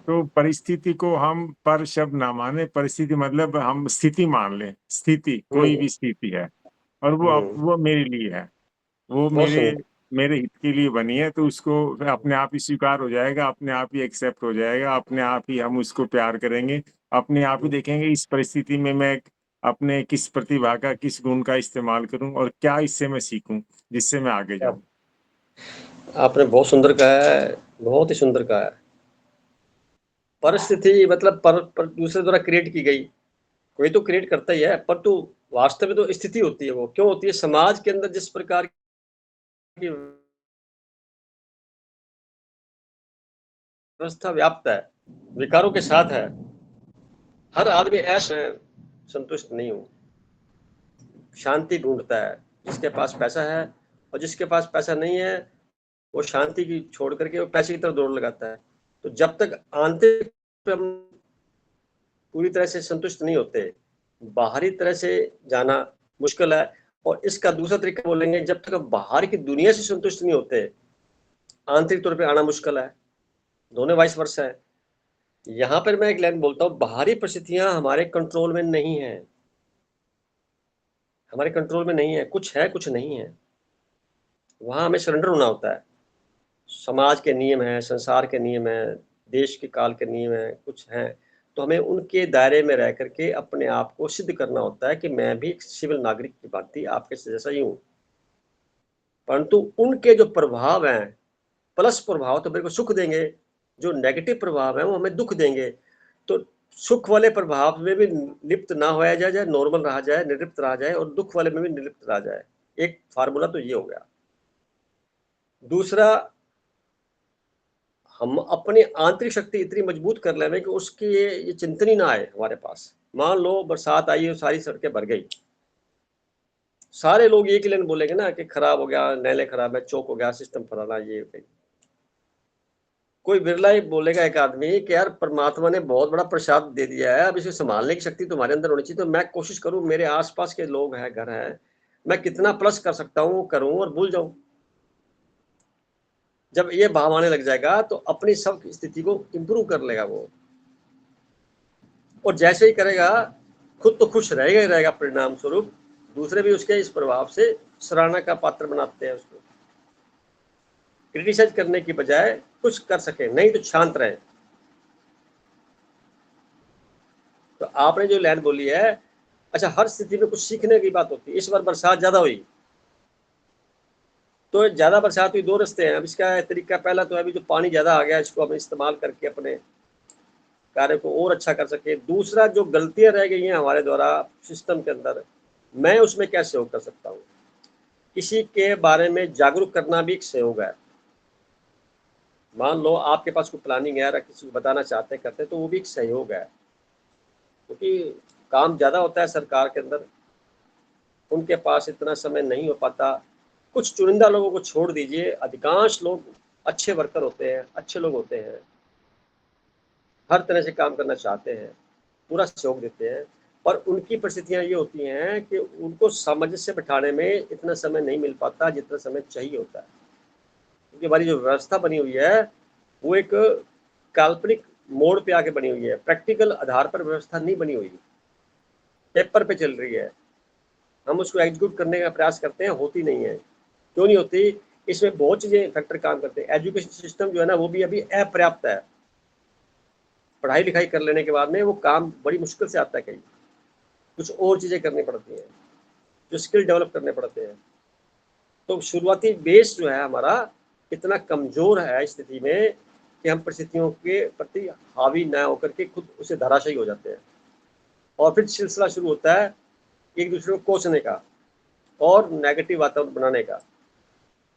S2: तो परिस्थिति को हम पर शब्द ना माने, परिस्थिति मतलब हम स्थिति मान लें। स्थिति कोई भी स्थिति है और वो मेरे लिए है, वो
S1: बहुत
S2: मेरे
S1: सुंदर।
S2: मेरे हित के लिए बनी है, तो उसको अपने आप ही स्वीकार हो जाएगा, अपने आप ही एक्सेप्ट हो जाएगा, अपने आप ही हम उसको प्यार करेंगे, अपने आप ही देखेंगे इस परिस्थिति में मैं अपने किस प्रतिभा का, किस गुण का इस्तेमाल करूं और क्या इससे मैं सीखूं जिससे मैं आगे जाऊं।
S1: आपने बहुत सुंदर कहा है, बहुत ही सुंदर कहा है। परिस्थिति मतलब पर दूसरे द्वारा क्रिएट की गई, कोई तो क्रिएट करता ही है, पर तो वास्तव में तो स्थिति होती है। वो क्यों होती है? समाज के अंदर जिस प्रकार की व्यवस्था व्याप्त है, विकारों के साथ है, हर आदमी ऐसे संतुष्ट नहीं हो, शांति ढूंढता है। जिसके पास पैसा है और जिसके पास पैसा नहीं है, वो शांति की छोड़ करके वो पैसे की तरफ दौड़ लगाता है। तो जब तक आंतरिक हम पूरी तरह से संतुष्ट नहीं होते, बाहरी तरह से जाना मुश्किल है। और इसका दूसरा तरीका बोलेंगे, जब तक हम बाहर की दुनिया से संतुष्ट नहीं होते, आंतरिक तौर पे आना मुश्किल है। दोनों वाइस वर्सा है। यहाँ पर मैं एक लाइन बोलता हूँ, बाहरी परिस्थितियां हमारे कंट्रोल में नहीं है, हमारे कंट्रोल में नहीं है। कुछ है, कुछ नहीं है। वहां हमें सरेंडर होना होता है। समाज के नियम है, संसार के नियम है, देश के काल के नियम है, कुछ है। तो हमें उनके दायरे में रह करके अपने आप को सिद्ध करना होता है कि मैं भी एक सिविल नागरिक की भांति आपके जैसा ही हूँ। परंतु उनके जो प्रभाव हैं, प्लस प्रभाव तो मेरे को सुख देंगे, जो नेगेटिव प्रभाव है वो हमें दुख देंगे। तो सुख वाले प्रभाव में भी लिप्त ना होया जाए, नॉर्मल रहा जाए, निर्लिप्त रहा जाए, और दुख वाले में भी निर्लिप्त रहा जाए। एक फार्मूला तो ये हो गया। दूसरा, हम अपनी आंतरिक शक्ति इतनी मजबूत कर लें कि उसकी ये चिंतन ही ना आए हमारे पास। मान लो बरसात आई और सारी सड़कें भर गई, सारे लोग एक ही लाइन बोलेंगे ना कि खराब हो गया, नाले खराब है, चौक हो गया, सिस्टम फलाना ये। कोई बिरला ही बोलेगा एक आदमी कि यार परमात्मा ने बहुत बड़ा प्रसाद दे दिया है, अब इसे संभालने की शक्ति तुम्हारे अंदर होनी चाहिए। तो मैं कोशिश करूं, मेरे आसपास के लोग हैं, घर हैं, मैं कितना प्लस कर सकता हूं, करूं और भूल जाऊं। जब ये भाव आने लग जाएगा तो अपनी सब स्थिति को इंप्रूव कर लेगा वो। और जैसे ही करेगा, खुद तो खुश रहेगा ही रहेगा, परिणाम स्वरूप दूसरे भी उसके इस प्रभाव से सराहना का पात्र बनाते हैं उसको। क्रिटिसाइज करने की बजाय कुछ कर सके, नहीं तो शांत रहे। तो आपने जो लाइन बोली है, अच्छा, हर स्थिति में कुछ सीखने की बात होती है। इस बार बरसात ज्यादा हुई, तो ज्यादा बरसात हुई, दो रास्ते हैं। अब इसका तरीका पहला तो अभी जो पानी ज्यादा आ गया, इसको हम इस्तेमाल करके अपने कार्य को और अच्छा कर सके। दूसरा, जो गलतियां रह गई हैं हमारे द्वारा सिस्टम के अंदर, मैं उसमें क्या सहयोग कर सकता हूँ। किसी के बारे में जागरूक करना भी एक सहयोग है। मान लो आपके पास कोई प्लानिंग है, किसी को बताना चाहते करते, तो वो भी एक सहयोग है। क्योंकि काम ज़्यादा होता है सरकार के अंदर, उनके पास इतना समय नहीं हो पाता। कुछ चुनिंदा लोगों को छोड़ दीजिए, अधिकांश लोग अच्छे वर्कर होते हैं, अच्छे लोग होते हैं, हर तरह से काम करना चाहते हैं, पूरा सहयोग देते हैं। पर उनकी परिस्थितियां ये होती हैं कि उनको सामंजस्य बिठाने में इतना समय नहीं मिल पाता जितना समय चाहिए होता है। क्योंकि हमारी जो व्यवस्था बनी हुई है वो एक काल्पनिक मोड़ पे आके बनी हुई है, प्रैक्टिकल आधार पर व्यवस्था नहीं बनी हुई, पेपर पे चल रही है। हम उसको एग्जीक्यूट करने का प्रयास करते हैं, होती नहीं है। क्यों नहीं होती? इसमें बहुत चीजें फैक्टर काम करते हैं। एजुकेशन सिस्टम जो है ना, वो भी अभी अपर्याप्त है। पढ़ाई लिखाई कर लेने के बाद में वो काम बड़ी मुश्किल से आता है। कहीं कुछ और चीजें करनी पड़ती हैं, जो स्किल डेवलप करने पड़ते हैं। तो शुरुआती बेस जो है हमारा इतना कमजोर है इस स्थिति में कि हम परिस्थितियों के प्रति हावी न होकर के खुद उसे धराशायी हो जाते हैं। और फिर सिलसिला शुरू होता है एक दूसरे को कोसने का और नेगेटिव वातावरण बनाने का।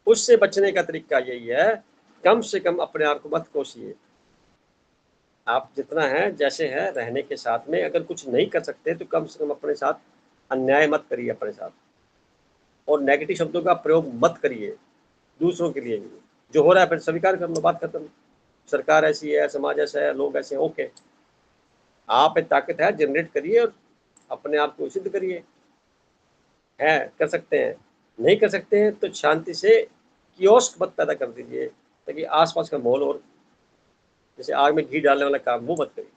S1: उससे बचने का तरीका यही है, कम से कम अपने आप को मत कोसिए। आप जितना है जैसे है रहने के साथ में, अगर कुछ नहीं कर सकते तो कम से कम अपने साथ अन्याय मत करिए अपने साथ, और नेगेटिव शब्दों का प्रयोग मत करिए दूसरों के लिए भी। जो हो रहा है फिर स्वीकार कर लो, बात खत्म। सरकार ऐसी है, समाज ऐसा है, लोग ऐसे हैं, ओके। आप एक ताकत है, जनरेट करिए और अपने आप को सिद्ध करिए। है कर सकते हैं, नहीं कर सकते हैं तो शांति से कियोस्क मत पैदा कर दीजिए, ताकि आसपास का माहौल, और जैसे आग में घी डालने वाला काम वो मत करिए।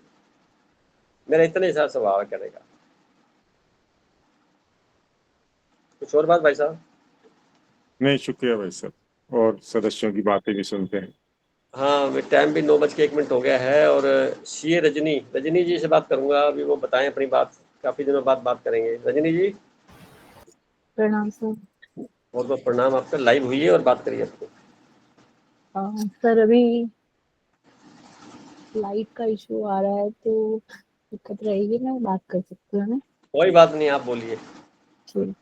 S1: मेरा इतना ही सारा स्वभाव है कहने का। कुछ और बात भाई साहब?
S2: नहीं, शुक्रिया भाई साहब, और सदस्यों की बातें भी सुनते हैं।
S1: हाँ, टाइम भी 9:01 हो गया है और सीए रजनी जी से बात करूंगा अभी, वो बताएं अपनी बात, काफी दिनों बाद बात करेंगे। रजनी जी,
S6: प्रणाम सर।
S1: बहुत बहुत प्रणाम आपका। लाइव हुई है और बात करिए आपको।
S6: सर अभी लाइट का इशू आ रहा है तो दिक्कत रहेगी, मैं बात कर सकती हूँ ना?
S1: कोई बात नहीं, आप बोलिए।
S6: ठीक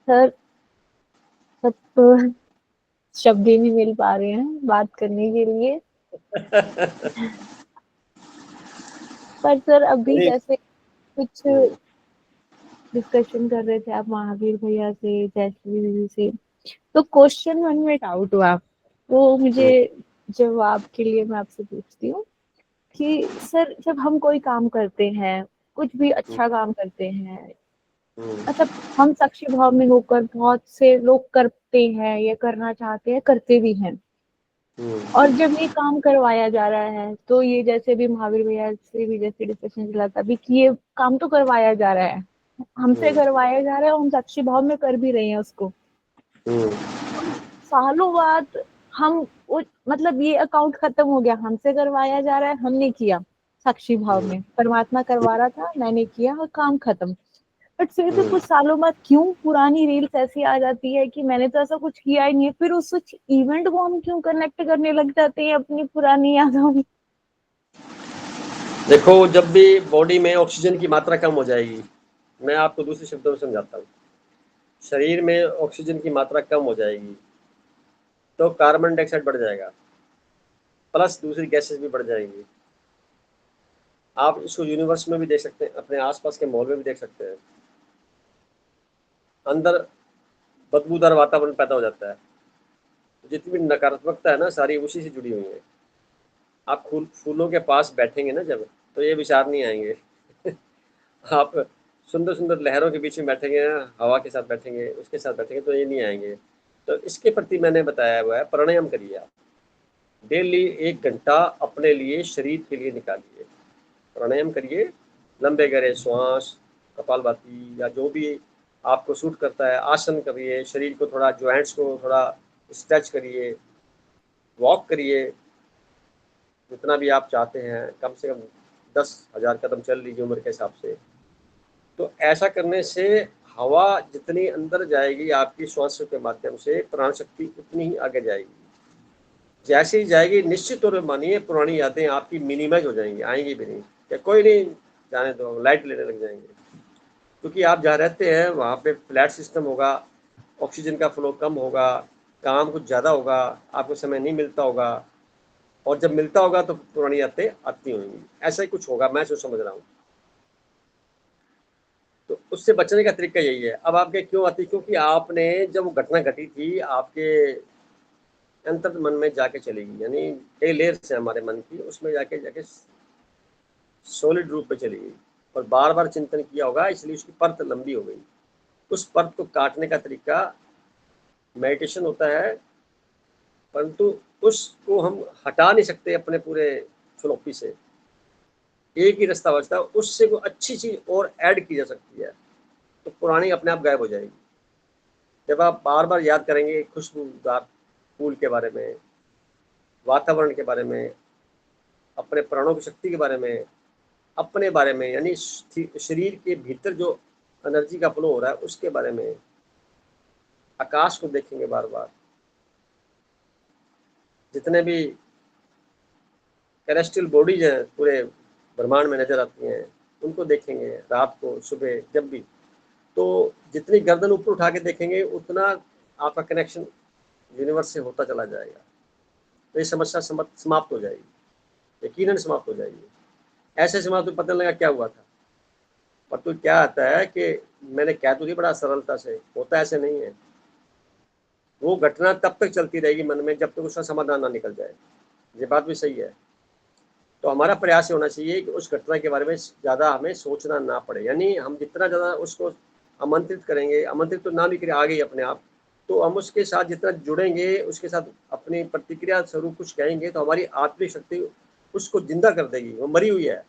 S6: सर, सब तो शब्द ही नहीं मिल पा रहे हैं बात करने के लिए। पर सर अभी जैसे कुछ डिस्कशन कर रहे थे आप महावीर भैया से, जयश्री दीदी से, तो क्वेश्चन मन में डाउट हुआ, वो मुझे जवाब के लिए मैं आपसे पूछती हूँ कि सर जब हम कोई काम करते हैं, कुछ भी अच्छा काम करते हैं, मतलब हम साक्षी भाव में होकर बहुत से लोग करते हैं या करना चाहते हैं, करते भी हैं, और जब ये काम करवाया जा रहा है तो ये जैसे भी महावीर भैया से भी जैसे डिस्कशन चला था अभी कि ये काम तो करवाया जा रहा है, हमसे करवाया जा रहा है, हम साक्षी भाव में कर भी रहे हैं उसको, सालों बाद हम मतलब ये अकाउंट खत्म हो गया, हमसे करवाया जा रहा है, हमने किया साक्षी भाव में, परमात्मा करवा रहा था, मैंने किया और काम खत्म। बट फिर भी कुछ सालों बाद क्यों पुरानी रील्स ऐसी आ जाती है कि मैंने तो ऐसा कुछ किया ही नहीं है, फिर उस इवेंट को हम क्यों कनेक्ट करने लग जाते हैं अपनी पुरानी यादों में?
S1: देखो, जब भी बॉडी में ऑक्सीजन की मात्रा कम हो जाएगी, मैं आपको दूसरे शब्दों में समझाता हूँ, शरीर में ऑक्सीजन की मात्रा कम हो जाएगी तो कार्बन डाइऑक्साइड बढ़ जाएगा, प्लस दूसरी गैसेस भी बढ़ जाएंगी। आप इसको यूनिवर्स में भी देख सकते हैं, अपने आसपास के माहौल में भी देख सकते हैं। अंदर बदबूदार वातावरण पैदा हो जाता है, जितनी भी नकारात्मकता है ना, सारी उसी से जुड़ी हुई है। आप फूलों के पास बैठेंगे ना जब, तो ये विचार नहीं आएंगे। आप सुंदर सुंदर लहरों के बीच में बैठेंगे ना, हवा के साथ बैठेंगे, उसके साथ बैठेंगे, तो ये नहीं आएंगे। तो इसके प्रति मैंने बताया हुआ है, प्राणायाम करिए आप डेली 1 घंटा अपने लिए, शरीर के लिए निकालिए, प्राणायाम करिए, लंबे गहरे श्वास, कपालभाति या जो भी आपको सूट करता है, आसन करिए, शरीर को थोड़ा, जॉइंट्स को थोड़ा स्ट्रेच करिए, वॉक करिए, जितना भी आप चाहते हैं, कम से कम 10,000 कदम चल लीजिए उम्र के हिसाब से। तो ऐसा करने से हवा जितनी अंदर जाएगी आपकी श्वासों के माध्यम से, प्राण शक्ति उतनी ही आगे जाएगी। जैसे ही जाएगी, निश्चित तौर पर मानिए पुरानी यादें आपकी मिनिमाइज हो जाएंगी, आएंगी भी नहीं, या कोई नहीं, जाने दो, लाइट लेने लग जाएंगे। क्योंकि आप जहाँ रहते हैं वहाँ पे फ्लैट सिस्टम होगा, ऑक्सीजन का फ्लो कम होगा, काम कुछ ज़्यादा होगा, आपको समय नहीं मिलता होगा, और जब मिलता होगा तो पुरानी यादें आती होंगी। ऐसा ही कुछ होगा, मैं जो समझ रहा हूँ। तो उससे बचने का तरीका यही है। अब आपके क्यों आती, क्योंकि आपने जब वो घटना घटी थी, आपके अंतर मन में जाके चलेगी, यानी कई लेयर्स है हमारे मन की, उसमें जाके सॉलिड रूप पे चली गई, और बार बार चिंतन किया होगा, इसलिए उसकी परत लंबी हो गई। उस परत को काटने का तरीका मेडिटेशन होता है, परंतु उसको हम हटा नहीं सकते अपने पूरे फ्लॉपी से। एक ही रास्ता बचता है, उससे कोई अच्छी चीज और ऐड की जा सकती है, तो पुरानी अपने आप गायब हो जाएगी। जब आप बार बार याद करेंगे खुशबूदार फूल के बारे में, वातावरण के बारे में, अपने प्राणों की शक्ति के बारे में, अपने बारे में, यानी शरीर के भीतर जो एनर्जी का फ्लो हो रहा है उसके बारे में, आकाश को देखेंगे बार बार, जितने भी कैरेस्ट्रियल बॉडीज हैं पूरे ब्रह्मांड में नजर आती हैं, उनको देखेंगे रात को, सुबह, जब भी। तो जितनी गर्दन ऊपर उठा के देखेंगे उतना आपका कनेक्शन यूनिवर्स से होता चला जाएगा, तो ये समस्या समाप्त हो जाएगी, यकीनन समाप्त हो जाएगी। ऐसे समाप्त पता लगा क्या हुआ था, पर तो क्या आता है कि मैंने क्या, तो नहीं, बड़ा सरलता से होता, ऐसे नहीं है। वो घटना तब तक चलती रहेगी मन में जब तक उसका समाधान ना निकल जाए, ये बात भी सही है। तो हमारा प्रयास होना चाहिए कि उस घटना के बारे में ज़्यादा हमें सोचना ना पड़े, यानी हम जितना ज़्यादा उसको आमंत्रित करेंगे, आमंत्रित तो ना भी करें, आ गई अपने आप, तो हम उसके साथ जितना जुड़ेंगे, उसके साथ अपनी प्रतिक्रिया स्वरूप कुछ कहेंगे, तो हमारी आत्मिक शक्ति उसको जिंदा कर देगी। वो मरी हुई है,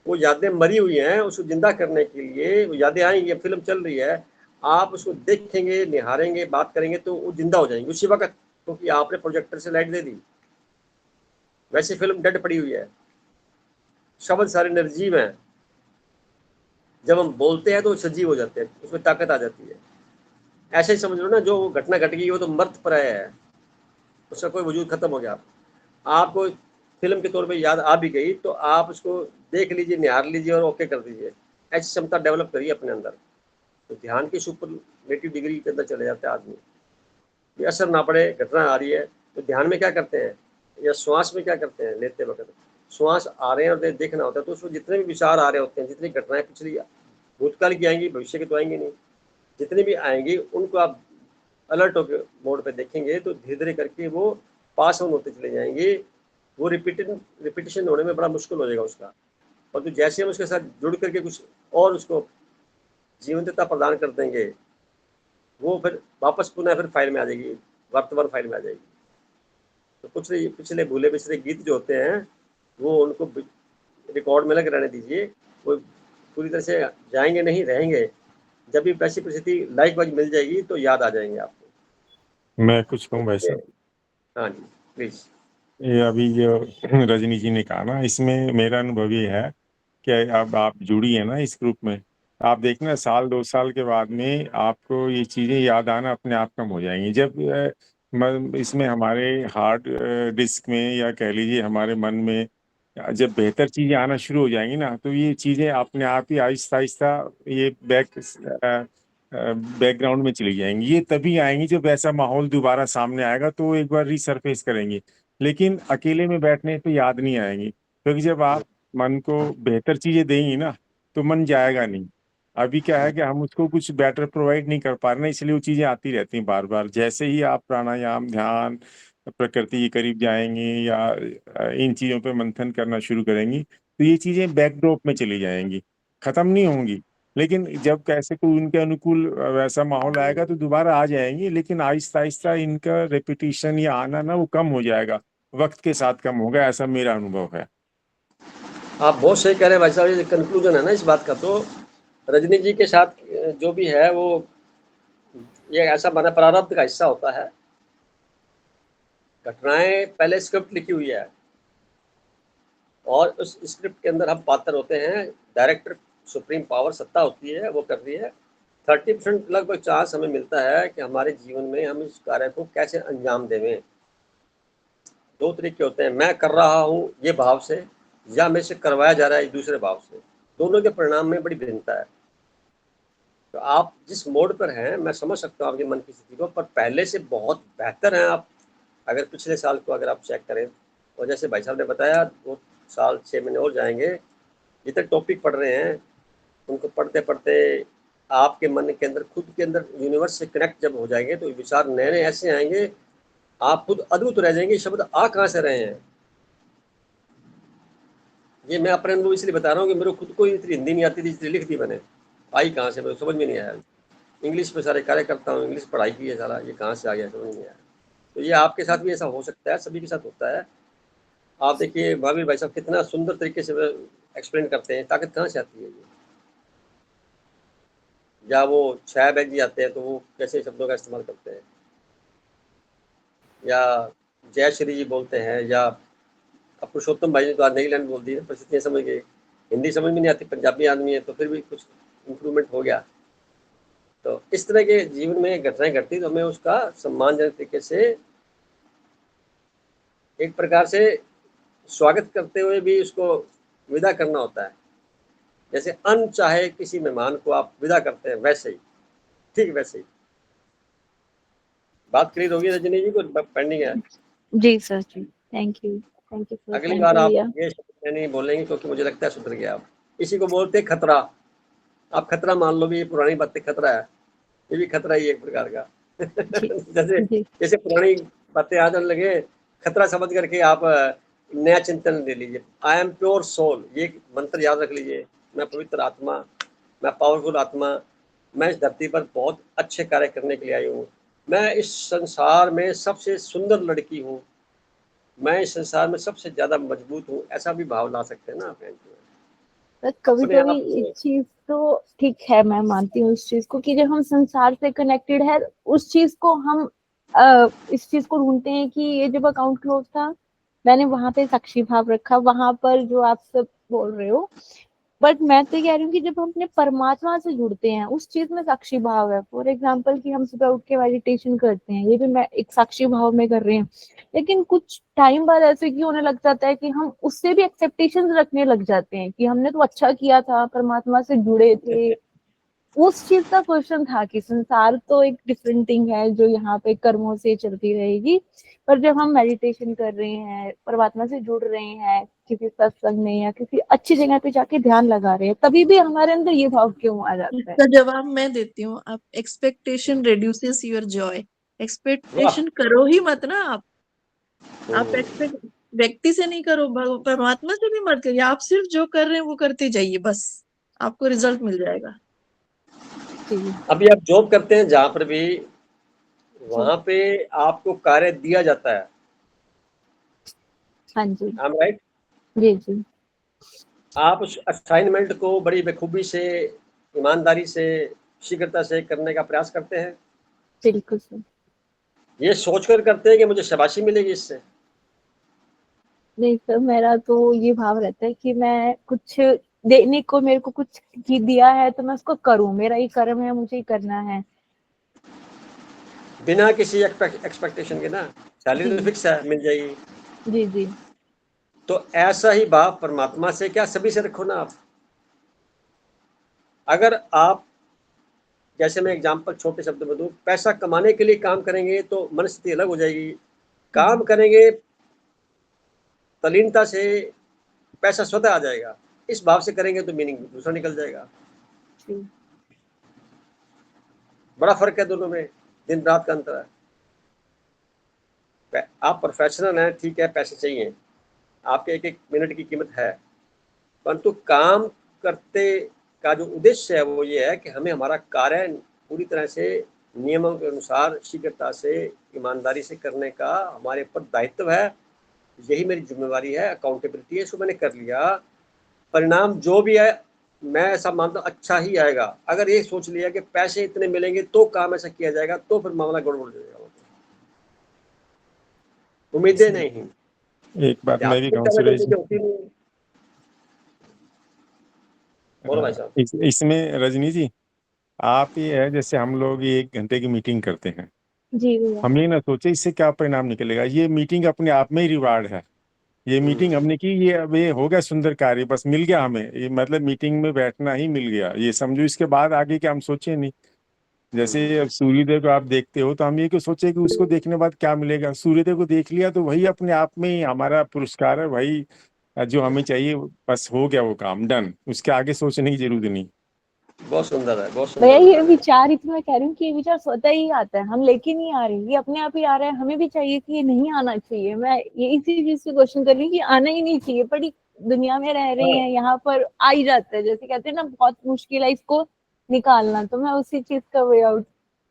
S1: वो यादें मरी हुई हैं, उसको जिंदा करने के लिए वो यादें आएंगी। फिल्म चल रही है, आप उसको देखेंगे, निहारेंगे, बात करेंगे, तो वो जिंदा हो जाएंगी उसी वक्त। क्योंकि आपने प्रोजेक्टर से लाइट दे दी, वैसे फिल्म डेड पड़ी हुई है, शब्द सारे निर्जीव हैं, जब हम बोलते हैं तो सजीव हो जाते हैं, उसमें ताकत आ जाती है। ऐसे ही समझ लो ना, जो घटना घट गई वो तो मर्त प्राय है, उसका कोई वजूद खत्म हो गया। आपको फिल्म के तौर पे याद आ भी गई तो आप उसको देख लीजिए, निहार लीजिए और ओके कर दीजिए, ऐसी क्षमता डेवलप करिए अपने अंदर। तो ध्यान की सुपरलेटिव डिग्री के अंदर चले जाता है आदमी। ये असर ना पड़े, घटना आ रही है तो ध्यान में क्या करते हैं या श्वास में क्या करते हैं, लेते वक्त श्वास आ रहे हैं और देखना होता है, तो उसमें जितने भी विचार आ रहे होते हैं, जितनी घटनाएं पिछली भूतकाल की आएंगी, भविष्य की तो आएंगी नहीं, जितनी भी आएंगी उनको आप अलर्ट होकर मोड पे देखेंगे तो धीरे धीरे करके वो पास ऑन होते चले जाएंगे। वो रिपीटिशन होने में बड़ा मुश्किल हो जाएगा उसका, और तो जैसे हम उसके साथ जुड़ करके कुछ और उसको जीवंतता प्रदान कर देंगे, वो फिर वापस पुनः फिर फाइल में आ जाएगी, वर्तमान फाइल में आ जाएगी। तो कुछ पिछले भूले पिछले गीत जो होते हैं वो उनको रिकॉर्ड में लग रहने दीजिए, वो पूरी तरह से जाएंगे नहीं, रहेंगे। जब भी वैसी परिस्थिति लाइफ वाइज मिल जाएगी तो याद आ जाएंगे आपको।
S2: मैं कुछ कहूँ भाई साहब?
S1: हाँ जी प्लीज।
S2: ये अभी जो रजनी जी ने कहा ना, इसमें मेरा अनुभव ये है कि अब आप जुड़ी है ना इस ग्रुप में, आप देखना 1-2 साल के बाद में आपको ये चीजें याद आना अपने आप कम हो जाएंगी। जब इसमें हमारे हार्ड डिस्क में या कह लीजिए हमारे मन में जब बेहतर चीजें आना शुरू हो जाएंगी ना, तो ये चीजें अपने आप ही आहिस्ता आहिस्ता ये बैकग्राउंड में चली जाएंगी। ये तभी आएंगी जब ऐसा माहौल दोबारा सामने आएगा तो एक बार रीसरफेस करेंगी, लेकिन अकेले में बैठने पे याद नहीं आएंगी। क्योंकि जब आप मन को बेहतर चीजें देंगी ना तो मन जाएगा नहीं। अभी क्या है कि हम उसको कुछ बेटर प्रोवाइड नहीं कर पा रहे ना, इसलिए वो चीजें आती रहती हैं बार बार। जैसे ही आप प्राणायाम, ध्यान, प्रकृति के करीब जाएंगे या इन चीजों पे मंथन करना शुरू करेंगी तो ये चीजें बैकड्रॉप में चली जाएंगी, खत्म नहीं होंगी। लेकिन जब कैसे कोई उनके अनुकूल वैसा माहौल आएगा तो दोबारा आ जाएंगी, लेकिन आहिस्ता आहिस्ता इनका रेपिटेशन या आना ना वो कम हो जाएगा, वक्त के साथ कम होगा, ऐसा मेरा अनुभव है।
S1: आप बहुत सही कह रहे हैं भाई साहब। ये कंक्लूजन है ना इस बात का, तो रजनी जी के साथ जो भी है वो ये ऐसा बना प्रारब्ध का हिस्सा होता है। घटनाएं पहले स्क्रिप्ट लिखी हुई है और उस स्क्रिप्ट के अंदर हम पात्र होते हैं, डायरेक्टर सुप्रीम पावर सत्ता होती है वो कर रही है। 30% लगभग चांस हमें मिलता है कि हमारे जीवन में हम इस कार्य को कैसे अंजाम देवें। दो तरीके होते हैं, मैं कर रहा हूँ ये भाव से या मेरे से करवाया जा रहा है दूसरे भाव से, दोनों के परिणाम में बड़ी भिन्नता है। तो आप जिस मोड पर हैं मैं समझ सकता हूँ आपके मन की स्थिति को, पर पहले से बहुत बेहतर हैं आप अगर पिछले साल को अगर आप चेक करें। और जैसे भाई साहब ने बताया 2 साल 6 महीने और जाएंगे, जितने टॉपिक पढ़ रहे हैं उनको पढ़ते पढ़ते आपके मन के अंदर, खुद के अंदर यूनिवर्स से कनेक्ट जब हो जाएंगे तो विचार नए नए ऐसे आएंगे, आप खुद अद्भुत रह जाएंगे, शब्द आ कहाँ से रहे हैं। ये मैं अपने अनुभव इसलिए बता रहा हूँ कि मेरे खुद को इतनी हिंदी नहीं आती थी, इसलिए लिख दी मैंने, आई कहाँ से मुझे समझ में नहीं आया। इंग्लिश में सारे कार्य करता हूँ, इंग्लिश पढ़ाई की है सारा, ये कहाँ से आ गया समझ नहीं आया। तो ये आपके साथ भी ऐसा हो सकता है, सभी के साथ होता है। आप देखिए महावीर भाई साहब कितना सुंदर तरीके से एक्सप्लेन करते हैं, ताकत कहाँ से आती है ये। या वो छाया बैग जी आते हैं तो वो कैसे शब्दों का इस्तेमाल करते हैं, या जय श्री जी बोलते हैं, या अब पुरुषोत्तम भाई ने तो आज नई लाइन बोल दी है, परिस्थितियाँ समझ गए। हिंदी समझ में नहीं आती, पंजाबी आदमी है तो फिर भी कुछ इम्प्रूवमेंट हो गया। तो इस तरह के जीवन में घटनाएं घटती तो हमें उसका सम्मानजनक तरीके से एक प्रकार से स्वागत करते हुए भी उसको विदा करना होता है। जैसे अनचाहे किसी मेहमान को आप विदा करते हैं वैसे ही, ठीक वैसे ही। बात क्लियर होगी रजनी जी, को पेंडिंग है?
S6: जी सर जी, थैंक यू सर।
S1: अगली बार आप ये शब्द नहीं बोलेंगे क्योंकि मुझे लगता है सुधर गया आप। इसी को बोलते हैं खतरा। आप खतरा मान लो भी, ये पुरानी बातें खतरा है, ये भी खतरा ही एक प्रकार का। जैसे पुरानी बातें आ जाने लगे, खतरा समझ करके आप नया चिंतन ले लीजिए। आई एम प्योर सोल, ये मंत्र याद रख लीजिए। मैं पवित्र आत्मा, मैं पावरफुल आत्मा, मैं इस धरती पर बहुत अच्छे कार्य करने के लिए आई हूँ, मैं इस संसार में सबसे सुंदर लड़की हूँ, मैं इस संसार में सबसे ज्यादा मजबूत हूँ। ऐसा भी भाव ला सकते हैं ना आप।
S6: कभी कभी एक चीज तो ठीक है, मैं मानती हूँ इस चीज को कि जब हम संसार से कनेक्टेड है उस चीज को हम इस चीज को ढूंढते हैं कि ये जब अकाउंट क्लोज था मैंने वहां पे साक्षी भाव रखा, वहां पर जो आप सब बोल रहे हो। बट मैं तो कह रही हूँ कि जब हम अपने परमात्मा से जुड़ते हैं उस चीज में साक्षी भाव है। फॉर एग्जाम्पल कि हम सुबह उठ के मेडिटेशन करते हैं, ये भी मैं एक साक्षी भाव में कर रहे हैं। लेकिन कुछ टाइम बाद ऐसे क्यों होने लग जाता है कि हम उससे भी एक्सेप्टेशन रखने लग जाते हैं कि हमने तो अच्छा किया था, परमात्मा से जुड़े थे। उस चीज का क्वेश्चन था कि संसार तो एक डिफरेंट थिंग है जो यहाँ पे कर्मों से चलती रहेगी, पर जब हम मेडिटेशन कर रहे हैं, परमात्मा से जुड़ रहे हैं, किसी सत्संग में या किसी अच्छी जगह पे जाके ध्यान लगा रहे हैं, तभी भी हमारे अंदर ये भाव क्यों आ जाता है?
S5: इसका जवाब मैं देती हूँ। आप expectation reduces your Joy. Expectation करो ही मत ना आप एक्सपेक्ट व्यक्ति से नहीं करो, परमात्मा से भी मत करिए। आप सिर्फ जो कर रहे हैं वो करते जाइए, बस आपको रिजल्ट मिल जाएगा।
S1: अभी आप जॉब करते हैं जहां पर भी, वहां पे आपको कार्य दिया जाता है।
S6: हाँ जी,
S1: आई एम राइट?
S6: जी जी।
S1: आप उस असाइनमेंट को बड़ी बेखूबी से, ईमानदारी से, शीघ्रता से करने का प्रयास करते हैं।
S6: बिल्कुल सर।
S1: ये सोचकर करते हैं कि मुझे शाबाशी मिलेगी इससे।
S6: नहीं सर, मेरा तो ये भाव रहता है कि मैं कुछ देने को, मेरे को कुछ दिया है तो मैं उसको करूं, मेरा ही कर्म है, मुझे ही करना है।
S1: बिना किसी एक्सपेक्टेशन के ना, सैलरी तो फिक्स है, मिल जाएगी।
S6: जी जी।
S1: तो ऐसा ही भाव परमात्मा से क्या सभी से रखो ना आप। अगर आप, जैसे मैं एग्जांपल छोटे शब्द में दूं, पैसा कमाने के लिए काम करेंगे तो मनस्थिति अलग हो जाएगी। काम करेंगे तल्लीनता से, पैसा स्वतः आ जाएगा। इस भाव से करेंगे तो मीनिंग दूसरा निकल जाएगा। बड़ा फर्क है दोनों में, दिन रात का अंतर है। आप प्रोफेशनल हैं, ठीक है, पैसे चाहिए, आपके एक एक मिनट की कीमत है, परंतु काम करते का जो उद्देश्य है वो ये है कि हमें हमारा कार्य पूरी तरह से नियमों के अनुसार शीघ्रता से, ईमानदारी से करने का हमारे ऊपर दायित्व है। यही मेरी जिम्मेवारी है, अकाउंटेबिलिटी है, इसको मैंने कर लिया। परिणाम जो भी है मैं ऐसा मानता हूँ अच्छा ही आएगा। अगर ये सोच लिया कि पैसे इतने मिलेंगे तो काम ऐसा किया जाएगा, तो फिर मामला गड़बड़ हो जाएगा। उम्मीदें नहीं,
S2: एक बात मैं भी कहूँ सुरेश,
S1: बोलो भाई साहब।
S2: इसमें रजनी जी, आप ये है जैसे हम लोग ये 1 घंटे की मीटिंग करते हैं,
S6: जी भैया।
S2: हम ये ना सोचे इससे क्या परिणाम निकलेगा। ये मीटिंग अपने आप में ही रिवार्ड है। ये मीटिंग हमने की, ये अब ये हो गया सुंदर कार्य, बस मिल गया हमें, ये मतलब मीटिंग में बैठना ही मिल गया, ये समझो। इसके बाद आगे क्या हम सोचे नहीं। जैसे अब सूर्योदय को आप देखते हो तो हम ये क्यों सोचे कि उसको देखने के बाद क्या मिलेगा। सूर्योदय को देख लिया तो वही अपने आप में ही हमारा पुरस्कार है, वही जो हमें चाहिए, बस हो गया वो काम, डन। उसके आगे सोचने की जरूरत नहीं।
S1: बहुत सुंदर है, बहुत
S6: भैया
S1: सुंदर
S6: ये
S1: है।
S6: विचार ही तो मैं कह रही हूँ कि ये विचार स्वतः ही आता है, हम लेके नहीं आ रहे, ये अपने आप ही आ रहा है। हमें भी चाहिए कि ये नहीं आना चाहिए। मैं ये इसी चीज से क्वेश्चन कर रही हूँ कि आना ही नहीं चाहिए, बड़ी दुनिया में रह रहे हैं, यहाँ पर आ ही जाता है। जैसे कहते हैं ना, बहुत मुश्किल है इसको निकालना, तो मैं उसी चीज का वे आउट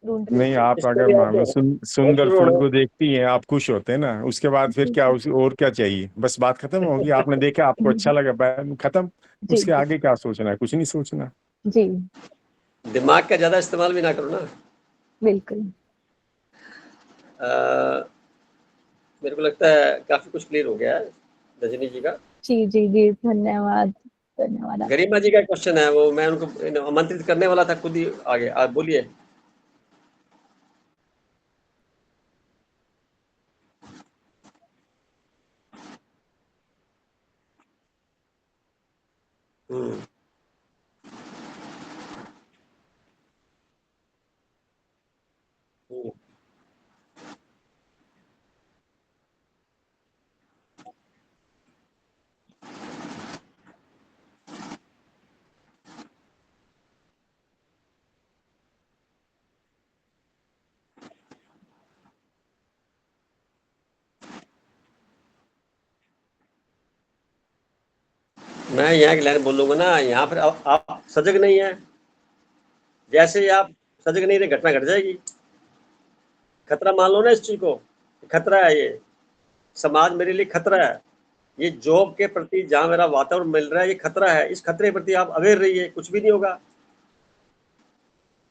S6: ढूंढ रही
S2: नहीं,
S6: थी।
S2: आप अगर मान लो सुंदर फूल को देखती हैं, आप खुश होते हैं ना, उसके बाद फिर क्या, उस और क्या चाहिए? बस बात खत्म होगी। आपने देखा, आपको अच्छा लगा, खत्म।
S6: जी
S2: उसके आगे क्या सोचना है? कुछ नहीं सोचना।
S6: जी
S1: दिमाग का ज्यादा इस्तेमाल भी ना करो ना।
S6: बिल्कुल।
S1: मेरे को लगता है काफी कुछ क्लियर हो गया है रजनी जी का।
S6: जी जी जी, धन्यवाद धन्यवाद आप।
S1: गरिमा जी का क्वेश्चन है, वो मैं उनको आमंत्रित करने वाला था, खुद ही आगे। आप बोलिए। मैं यहाँ की लाइन बोलूंगा ना, यहाँ पर आप सजग नहीं है। जैसे ही आप सजग नहीं रहे, घटना घट जाएगी। खतरा मान लो ना इस चीज को, खतरा है ये, समाज मेरे लिए खतरा है। ये जॉब के प्रति जहां मेरा वातावरण मिल रहा है, ये खतरा है। इस खतरे के प्रति आप अवेयर रहिए, कुछ भी नहीं होगा।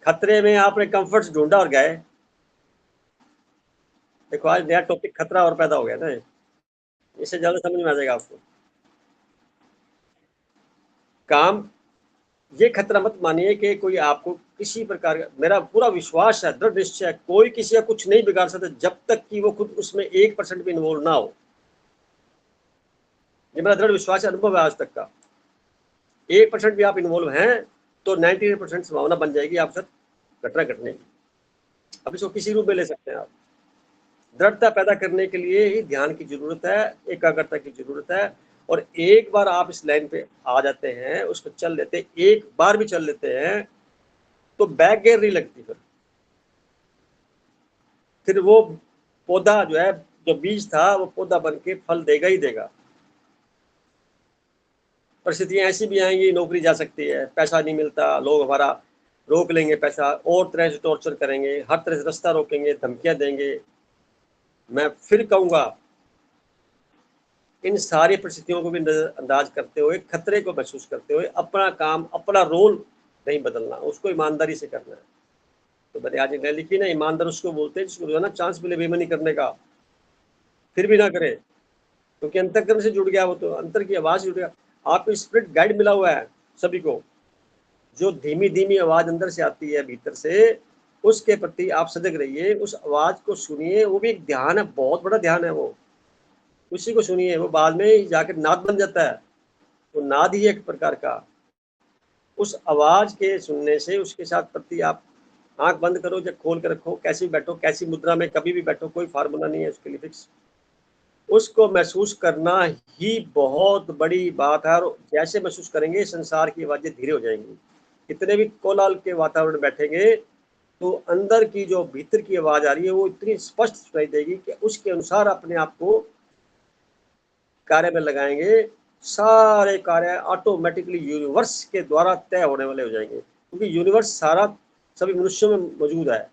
S1: खतरे में आपने कंफर्ट ढूंढा और गए, देखो आज नया टॉपिक खतरा और पैदा हो गया ना, इससे ज्यादा समझ में आ जाएगा आपको। काम, ये खतरा मत मानिए कि कोई आपको किसी प्रकार का, मेरा पूरा विश्वास है, दृढ़ निश्चय है, कोई किसी का कुछ नहीं बिगाड़ सकता जब तक कि वो खुद उसमें 1% भी इन्वॉल्व ना हो। ये मेरा दृढ़ विश्वास है, अनुभव है आज तक का। 1% भी आप इन्वॉल्व हैं तो 98% संभावना बन जाएगी आपके साथ घटना घटने की। अब इसको किसी रूप में ले सकते हैं आप। दृढ़ता पैदा करने के लिए ही ध्यान की जरूरत है, एकाग्रता की जरूरत है। और एक बार आप इस लाइन पे आ जाते हैं, उस पर चल लेते, एक बार भी चल लेते हैं तो बैक गियर नहीं लगती। फिर वो पौधा जो है, जो बीज था, वो पौधा बन के फल देगा ही देगा। परिस्थितियां ऐसी भी आएंगी, नौकरी जा सकती है, पैसा नहीं मिलता, लोग हमारा रोक लेंगे पैसा, और तरह से टॉर्चर करेंगे, हर तरह से रास्ता रोकेंगे, धमकियां देंगे। मैं फिर कहूंगा, इन सारी परिस्थितियों को भी नजरअंदाज करते हुए, खतरे को महसूस करते हुए, अपना काम, अपना रोल नहीं बदलना, उसको ईमानदारी से करना है। तो मैंने आज एक लिखी ना, ईमानदार उसको बोलते हैं जिसको ना चांस मिले बेईमानी करने का, फिर भी ना करे, क्योंकि अंतःकरण से जुड़ गया, वो तो अंतर की आवाज जुड़ गया। आपको स्पिरिट गाइड मिला हुआ है सभी को, जो धीमी धीमी आवाज अंदर से आती है भीतर से, उसके प्रति आप सजग रहिए, उस आवाज को सुनिए। वो भी एक ध्यान है, बहुत बड़ा ध्यान है वो, उसी को सुनिए। वो बाद में जाकर नाद बन जाता है, वो नाद ही एक प्रकार का। उस आवाज के सुनने से उसके साथ प्रति आप आंख बंद करो, जब खोल कर रखो, कैसी बैठो, कैसी मुद्रा में कभी भी बैठो, कोई फार्मूला नहीं है उसके लिए फिक्स। उसको महसूस करना ही बहुत बड़ी बात है। और जैसे महसूस करेंगे, संसार की आवाजें धीरे हो जाएंगी। कितने भी कोलाहल के वातावरण बैठेंगे तो अंदर की जो भीतर की आवाज आ रही है वो इतनी स्पष्ट सुनाई देगी कि उसके अनुसार अपने आप को कार्य में लगाएंगे। सारे कार्य ऑटोमेटिकली यूनिवर्स के द्वारा तय होने वाले हो जाएंगे, क्योंकि यूनिवर्स सारा सभी मनुष्यों में मौजूद है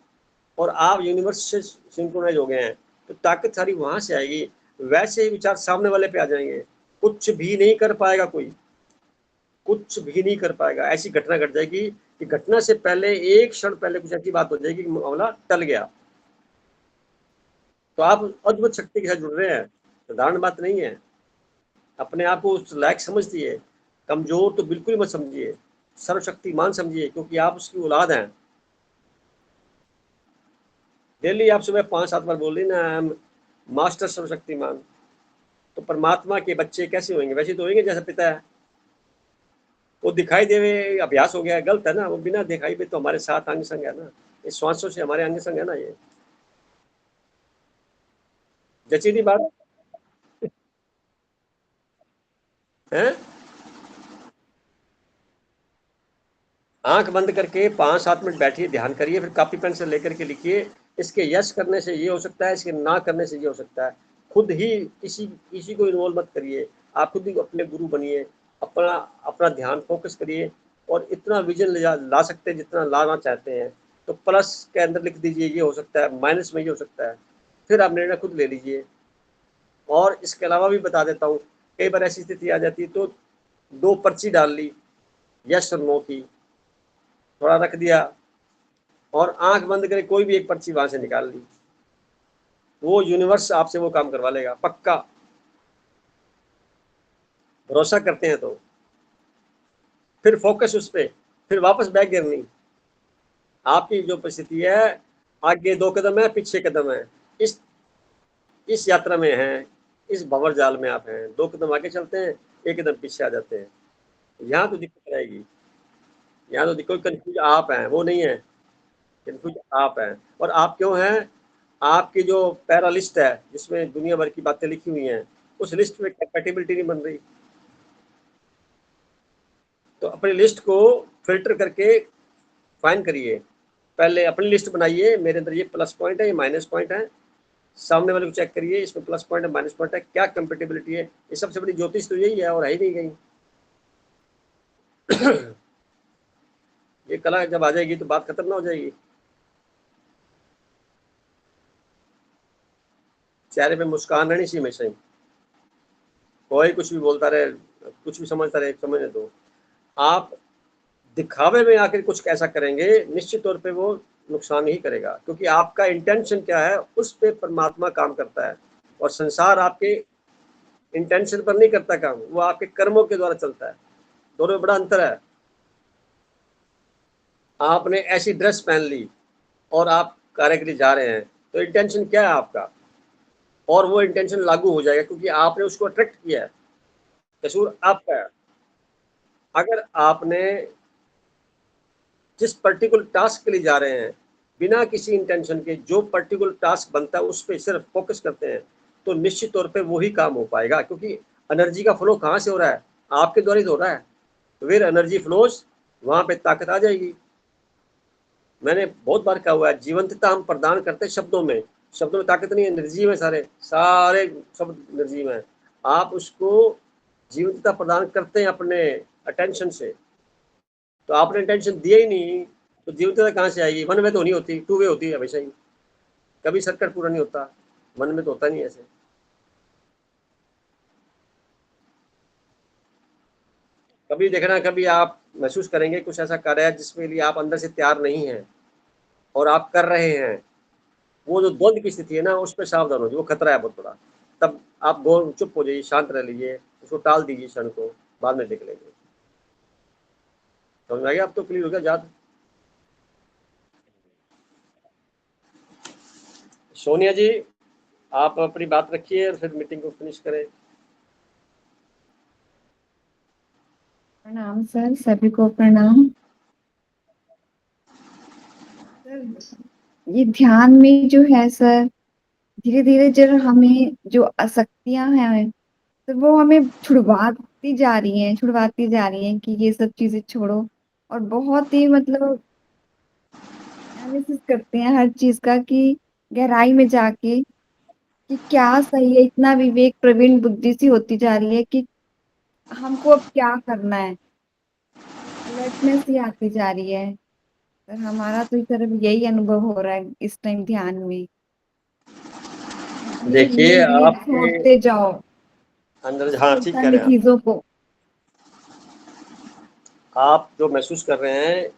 S1: और आप यूनिवर्स से सिंक्रोनाइज हो गए हैं, तो ताकत सारी वहां से आएगी। वैसे ही विचार सामने वाले पे आ जाएंगे, कुछ भी नहीं कर पाएगा कोई, कुछ भी नहीं कर पाएगा। ऐसी घटना घट जाएगी कि घटना से पहले, एक क्षण पहले कुछ ऐसी बात हो जाएगी कि मामला टल गया। तो आप अद्भुत शक्ति के साथ जुड़ रहे हैं, साधारण बात नहीं है। अपने आप को उस लायक समझिए, कमजोर तो बिल्कुल मत समझिए, सर्वशक्तिमान समझिए, क्योंकि आप उसकी औलाद हैं। डेली आप सुबह 5-7 बार बोल रही ना, मास्टर सर्वशक्तिमान, तो परमात्मा के बच्चे कैसे होंगे? वैसे तो होंगे जैसा पिता है। वो दिखाई देवे अभ्यास हो गया है, गलत है ना। वो बिना दिखाई पे तो हमारे साथ अंग संग है ना, इस श्वासों से हमारे अंग संग है ना। ये जची नहीं बात है। आंख बंद करके 5-7 मिनट बैठिए, ध्यान करिए, फिर कॉपी पेन से लेकर के लिखिए। इसके यस करने से ये हो सकता है, इसके ना करने से ये हो सकता है। खुद ही किसी को इन्वॉल्व मत करिए, आप खुद ही अपने गुरु बनिए, अपना अपना ध्यान फोकस करिए और इतना विजन ला सकते हैं जितना लाना चाहते हैं। तो प्लस के अंदर लिख दीजिए ये हो सकता है, माइनस में ये हो सकता है, फिर आप निर्णय खुद ले लीजिए। और इसके अलावा भी बता देता हूँ, कई बार ऐसी स्थिति आ जाती है तो 2 पर्ची डाल ली, यस और नो की, थोड़ा रख दिया और आंख बंद करके कोई भी एक पर्ची वहां से निकाल ली। वो यूनिवर्स आपसे वो काम करवा लेगा, पक्का। भरोसा करते हैं तो फिर फोकस उस पर, फिर वापस बैक गियर नहीं। आपकी जो परिस्थिति है, आगे 2 कदम है, पीछे कदम है, इस यात्रा में है, इस भंवर जाल में आप हैं। 2 कदम आगे चलते हैं, 1 कदम पीछे आ जाते हैं। यहाँ तो दिक्कत आएगी, यहाँ तो कोई कंफ्यूज आप हैं, वो नहीं है, कंफ्यूज आप हैं। और आप क्यों हैं? आपकी जो पैरा लिस्ट है जिसमें दुनिया भर की बातें लिखी हुई हैं, उस लिस्ट में कंपैटिबिलिटी नहीं बन रही। तो अपनी लिस्ट को फिल्टर करके फाइन करिए। पहले अपनी लिस्ट बनाइए, मेरे अंदर ये प्लस पॉइंट है, ये माइनस पॉइंट है। सामने वाले को चेक करिए, इसमें प्लस पॉइंट है, माइनस पॉइंट है, क्या कंपैटिबिलिटी है। ये सबसे बड़ी ज्योतिष तो यही है, और है ही नहीं कहीं। ये कला जब आ जाएगी तो बात खत्म ना हो जाएगी। चेहरे पे मुस्कान रहनी चाहिए हमेशा ही, कोई कुछ भी बोलता रहे, कुछ भी समझता रहे, समझने दो। आप दिखावे में आकर कुछ ऐसा करेंगे, निश्चित तौर पे वो नुकसान ही करेगा, क्योंकि आपका इंटेंशन क्या है उस पे परमात्मा काम करता है, और संसार आपके इंटेंशन पर नहीं करता काम, वो आपके कर्मों के द्वारा चलता है। दोनों में बड़ा अंतर है। आपने ऐसी ड्रेस पहन ली और आप कार्य के लिए जा रहे हैं, तो इंटेंशन क्या है आपका, और वो इंटेंशन लागू हो जाएगा क्योंकि आपने उसको अट्रैक्ट किया है, कसूर आपका है। अगर आपने जिस पर्टिकुलर टास्क के लिए जा रहे हैं बिना किसी इंटेंशन के, जो पर्टिकुलर टास्क बनता है उस पर सिर्फ फोकस करते हैं, तो निश्चित तौर पे वही काम हो पाएगा, क्योंकि एनर्जी का फ्लो कहाँ से हो रहा है, आपके द्वारा ही हो रहा है। वेयर एनर्जी फ्लोज वहां पे ताकत आ जाएगी। मैंने बहुत बार कहा हुआ है, जीवंतता हम प्रदान करते हैं शब्दों में, शब्दों में ताकत नहीं है, एनर्जी में, सारे सारे शब्द एनर्जी में। आप उसको जीवंतता प्रदान करते हैं अपने अटेंशन से, तो आपने अटेंशन दिया ही नहीं, तो जीवंतता कहाँ से आएगी? वन वे तो नहीं होती, टू वे होती है हमेशा ही, कभी सर्किट पूरा नहीं होता, वन में तो होता नहीं ऐसे। कभी देखना, कभी आप महसूस करेंगे कुछ ऐसा कार्य है जिसके लिए आप अंदर से तैयार नहीं हैं और आप कर रहे हैं, वो जो द्वंद की स्थिति है ना, उस पर सावधान हो जाइए, वो खतरा है बहुत बड़ा। तब आप गौर चुप हो जाइए, शांत रह लीजिए, उसको टाल दीजिए क्षण को, बाद में देख लेंगे। समझ में आ गया? अब तो क्लियर हो गया याद। सोनिया जी, आप अपनी बात रखिए और फिर मीटिंग को फिनिश करें।
S7: प्रणाम सर, सभी को प्रणाम। सर, ये ध्यान में जो है सर, धीरे धीरे जो हमें जो आसक्तियां हैं तो वो हमें छुड़वाती जा रही हैं कि ये सब चीजें छोड़ो, और बहुत ही मतलब एनालिसिस करते हैं हर चीज का कि गहराई में जाके कि क्या सही है। इतना विवेक प्रवीण बुद्धि सी होती जा रही है कि हमको अब क्या करना है, अलर्टनेस ही आती जा रही है। सर, हमारा तो इस तरफ यही अनुभव हो रहा है इस टाइम ध्यान में। धीरे
S1: देखिए
S7: धीरे धीरे
S1: आपके
S7: छोड़ते जाओ
S1: अंदर, हाँ ठीक कह
S7: पुरानी
S1: रहे हैं आप।
S7: चीजों को।
S1: आप जो महसूस कर रहे हैं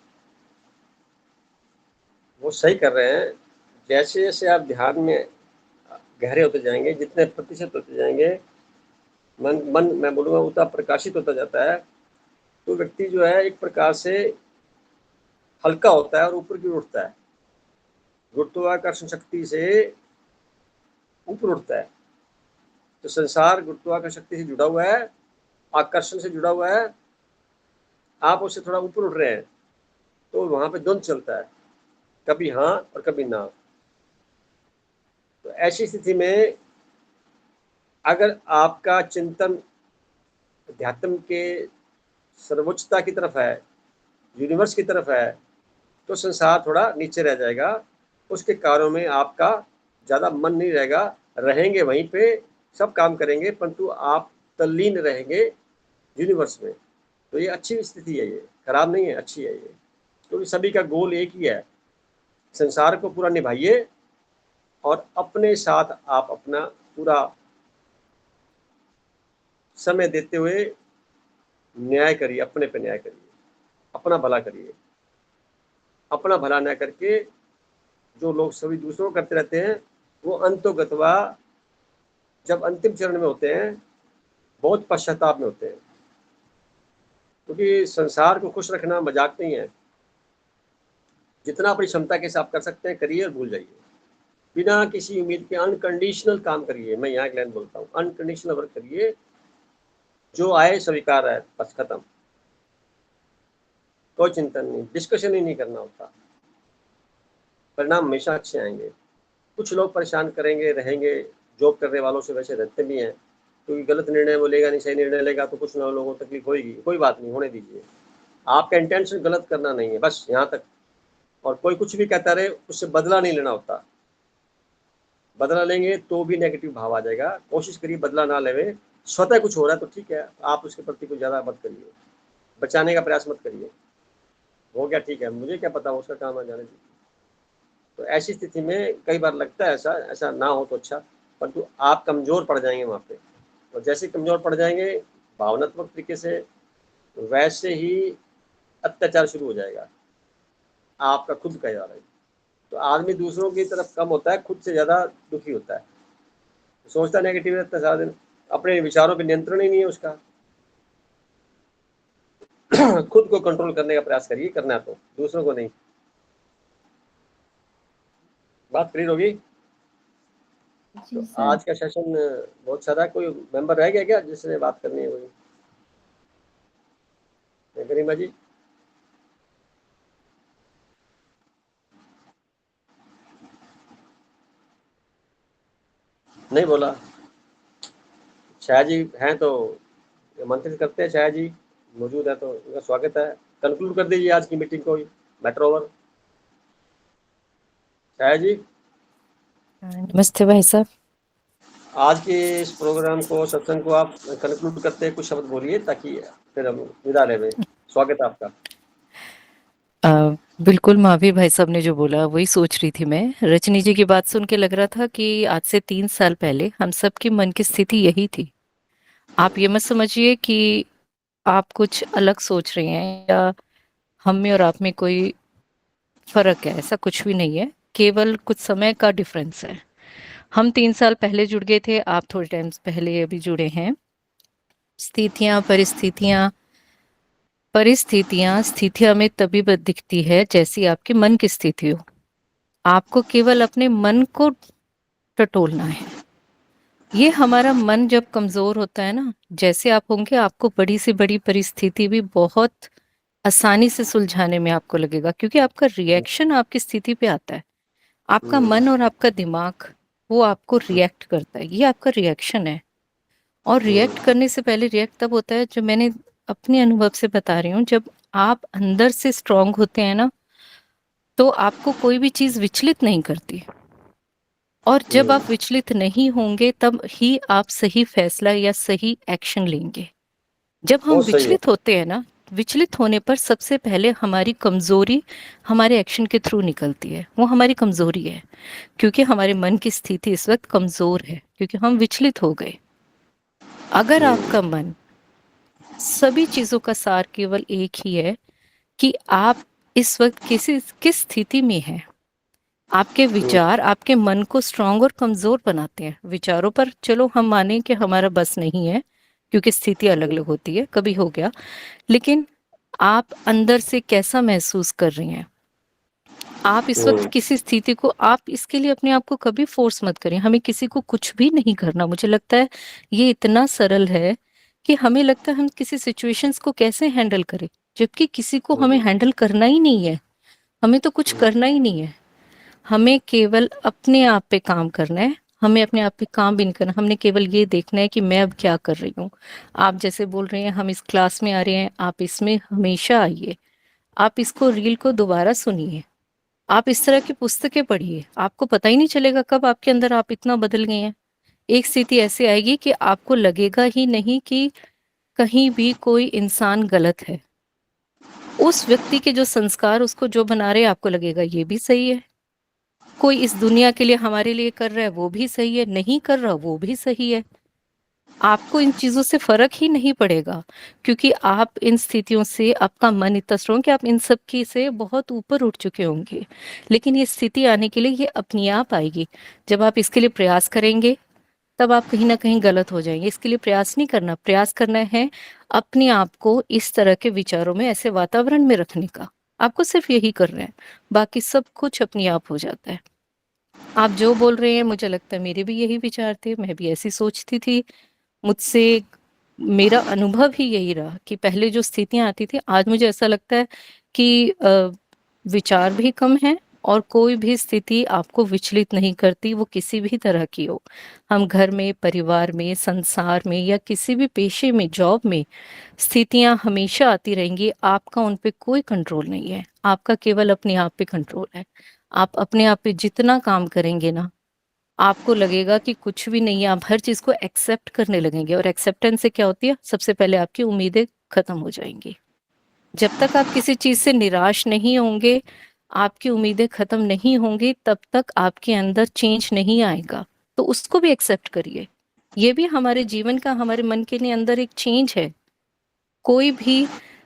S1: वो सही कर रहे हैं। जैसे जैसे आप ध्यान में गहरे होते जाएंगे, जितने प्रतिशत होते जाएंगे, मन मन मैं बोलूँगा उतना प्रकाशित होता जाता है, तो व्यक्ति जो है एक प्रकार से हल्का होता है और ऊपर की ओर उठता है, गुरुत्वाकर्षण शक्ति से ऊपर उठता है। तो संसार गुरुत्वाकर्षण शक्ति से जुड़ा हुआ है, आकर्षण से जुड़ा हुआ है, आप उससे थोड़ा ऊपर उठ रहे हैं, तो वहां पे द्वंद चलता है, कभी हाँ और कभी ना। तो ऐसी स्थिति में अगर आपका चिंतन अध्यात्म के सर्वोच्चता की तरफ है, यूनिवर्स की तरफ है, तो संसार थोड़ा नीचे रह जाएगा, उसके कार्यों में आपका ज़्यादा मन नहीं रहेगा, रहेंगे वहीं पे, सब काम करेंगे, परंतु आप तल्लीन रहेंगे यूनिवर्स में। तो ये अच्छी स्थिति है, ये खराब नहीं है, अच्छी है ये, क्योंकि सभी का गोल एक ही है, संसार को पूरा निभाइए और अपने साथ आप अपना पूरा समय देते हुए न्याय करिए, अपने पे न्याय करिए, अपना भला करिए। अपना भला न करके जो लोग सभी दूसरों को करते रहते हैं, वो अंतोगतवा जब अंतिम चरण में होते हैं बहुत पश्चाताप में होते हैं, क्योंकि संसार को खुश रखना मजाक नहीं है। जितना अपनी क्षमता के हिसाब कर सकते हैं करिए और भूल जाइए, बिना किसी उम्मीद के अनकंडीशनल काम करिए। मैं यहाँ ग्लैन बोलता हूँ, अनकंडीशनल वर्क करिए, जो आए स्वीकार है, बस खत्म, कोई चिंतन नहीं, डिस्कशन ही नहीं करना होता, परिणाम हमेशा अच्छे आएंगे। कुछ लोग परेशान करेंगे, रहेंगे, जॉब करने वालों से वैसे रहते भी हैं, क्योंकि गलत निर्णय वो लेगा नहीं, सही निर्णय लेगा तो कुछ ना लोगों को तकलीफ होगी, कोई बात नहीं, होने दीजिए। आपका इंटेंशन गलत करना नहीं है, बस यहाँ तक। और कोई कुछ भी कहता रहे, उससे बदला नहीं लेना होता, बदला लेंगे तो भी नेगेटिव भाव आ जाएगा। कोशिश करिए बदला ना लेवे, स्वतः कुछ हो रहा है तो ठीक है, आप उसके प्रति कुछ ज़्यादा मत करिए, बचाने का प्रयास मत करिए, हो गया ठीक है, मुझे क्या पता उसका काम आ जाने दीजिए। तो ऐसी स्थिति में कई बार लगता है ऐसा, ऐसा ना हो तो अच्छा, परंतु आप कमज़ोर पड़ जाएंगे वहाँ पे, और जैसे कमज़ोर पड़ जाएंगे भावनात्मक तरीके से, वैसे ही अत्याचार शुरू हो जाएगा, आपका खुद का इरादा है। तो आदमी दूसरों की तरफ कम होता है, खुद से ज़्यादा दुखी होता है, सोचता नेगेटिव रहता है सारा दिन, अपने विचारों पे नियंत्रण ही नहीं है उसका। खुद को कंट्रोल करने का प्रयास करिए, करना है तो, दूसरों को नहीं। बात क्लियर होगी?
S7: जी
S1: तो
S7: सर।
S1: आज का सेशन बहुत सारा, कोई मेंबर रह गया क्या जिसने बात करनी है? वही गरिमा जी, नहीं बोला? शाह जी हैं तो आमंत्रित करते हैं, शाह जी मौजूद है तो उनका स्वागत है। कंक्लूड कर दीजिए आज की मीटिंग को, मैटर ओवर। शाह जी,
S8: नमस्ते भाई साहब।
S1: आज के इस प्रोग्राम को, सत्संग को आप कंक्लूड करते हैं, कुछ शब्द बोलिए ताकि फिर हम विदा लें। स्वागत है आपका।
S8: बिल्कुल महावीर भाई साहब ने जो बोला वही सोच रही थी मैं। रजनी जी की बात सुन के लग रहा था कि आज से 3 साल पहले हम सबकी मन की स्थिति यही थी। आप ये मत समझिए कि आप कुछ अलग सोच रहे हैं या हम में और आप में कोई फर्क है, ऐसा कुछ भी नहीं है, केवल कुछ समय का डिफरेंस है। हम 3 साल पहले जुड़ गए थे, आप थोड़े टाइम पहले अभी जुड़े हैं। स्थितियां में तभी दिखती है जैसी आपके मन की स्थिति हो। आपको केवल अपने मन को टटोलना है। ये हमारा मन जब कमजोर होता है ना, जैसे आप होंगे, आपको बड़ी से बड़ी परिस्थिति भी बहुत आसानी से सुलझाने में आपको लगेगा, क्योंकि आपका रिएक्शन आपकी स्थिति पे आता है। आपका मन और आपका दिमाग वो आपको रिएक्ट करता है, ये आपका रिएक्शन है। और रिएक्ट करने से पहले, रिएक्ट तब होता है जब, मैंने अपने अनुभव से बता रही हूँ, जब आप अंदर से स्ट्रांग होते हैं ना, तो आपको कोई भी चीज विचलित नहीं करती। और जब आप विचलित नहीं होंगे तब ही आप सही फैसला या सही एक्शन लेंगे। जब हम
S1: बहुत सही है।
S8: विचलित होते हैं ना, विचलित होने पर सबसे पहले हमारी कमजोरी हमारे एक्शन के थ्रू निकलती है। वो हमारी कमजोरी है, क्योंकि हमारे मन की स्थिति इस वक्त कमजोर है, क्योंकि हम विचलित हो गए। अगर आपका मन, सभी चीजों का सार केवल एक ही है कि आप इस वक्त किस स्थिति में हैं। आपके विचार आपके मन को स्ट्रांग और कमजोर बनाते हैं। विचारों पर चलो हम माने कि हमारा बस नहीं है, क्योंकि स्थिति अलग अलग होती है, कभी हो गया। लेकिन आप अंदर से कैसा महसूस कर रही हैं, आप इस वक्त किसी स्थिति को, आप इसके लिए अपने आप को कभी फोर्स मत करें। हमें किसी को कुछ भी नहीं करना। मुझे लगता है ये इतना सरल है कि हमें लगता है हम किसी सिचुएशंस को कैसे हैंडल करें, जबकि किसी को हमें हैंडल करना ही नहीं है। हमें तो कुछ करना ही नहीं है। हमें केवल अपने आप पे काम करना है। हमें अपने आप पे काम भी नहीं करना, हमने केवल ये देखना है कि मैं अब क्या कर रही हूँ। आप जैसे बोल रहे हैं हम इस क्लास में आ रहे हैं, आप इसमें हमेशा आइए, आप इसको रील को दोबारा सुनिए, आप इस तरह की पुस्तकें पढ़िए। आपको पता ही नहीं चलेगा कब आपके अंदर आप इतना बदल गए हैं। एक स्थिति ऐसी आएगी कि आपको लगेगा ही नहीं कि कहीं भी कोई इंसान गलत है। उस व्यक्ति के जो संस्कार उसको जो बना रहे हैं, आपको लगेगा ये भी सही है। कोई इस दुनिया के लिए हमारे लिए कर रहा है, वो भी सही है, नहीं कर रहा वो भी सही है। आपको इन चीजों से फर्क ही नहीं पड़ेगा, क्योंकि आप इन स्थितियों से, आपका मन इतना स्ट्रॉन्ग कि आप इन सब की से बहुत ऊपर उठ चुके होंगे। लेकिन ये स्थिति आने के लिए ये अपने आप आएगी। जब आप इसके लिए प्रयास करेंगे तब आप कहीं ना कहीं गलत हो जाएंगे। इसके लिए प्रयास नहीं करना, प्रयास करना है अपने आप को इस तरह के विचारों में, ऐसे वातावरण में रखने का। आपको सिर्फ यही करना है, बाकी सब कुछ अपने आप हो जाता है। आप जो बोल रहे हैं, मुझे लगता है मेरे भी यही विचार थे, मैं भी ऐसी सोचती थी। मुझसे, मेरा अनुभव ही यही रहा कि पहले जो स्थितियां आती थी, आज मुझे ऐसा लगता है कि विचार भी कम है और कोई भी स्थिति आपको विचलित नहीं करती, वो किसी भी तरह की हो। हम घर में, परिवार में, संसार में या किसी भी पेशे में, जॉब में, स्थितियां हमेशा आती रहेंगी। आपका उन पे कोई कंट्रोल नहीं है, आपका केवल अपने आप पे कंट्रोल है। आप अपने आप पे जितना काम करेंगे ना, आपको लगेगा कि कुछ भी नहीं है। आप हर चीज को एक्सेप्ट करने लगेंगे, और एक्सेप्टेंस से क्या होती है, सबसे पहले आपकी उम्मीदें खत्म हो जाएंगी। जब तक आप किसी चीज से निराश नहीं होंगे, आपकी उम्मीदें खत्म नहीं होंगी, तब तक आपके अंदर चेंज नहीं आएगा। तो उसको भी एक्सेप्ट करिए। ये भी हमारे जीवन का, हमारे मन के अंदर एक चेंज है। कोई भी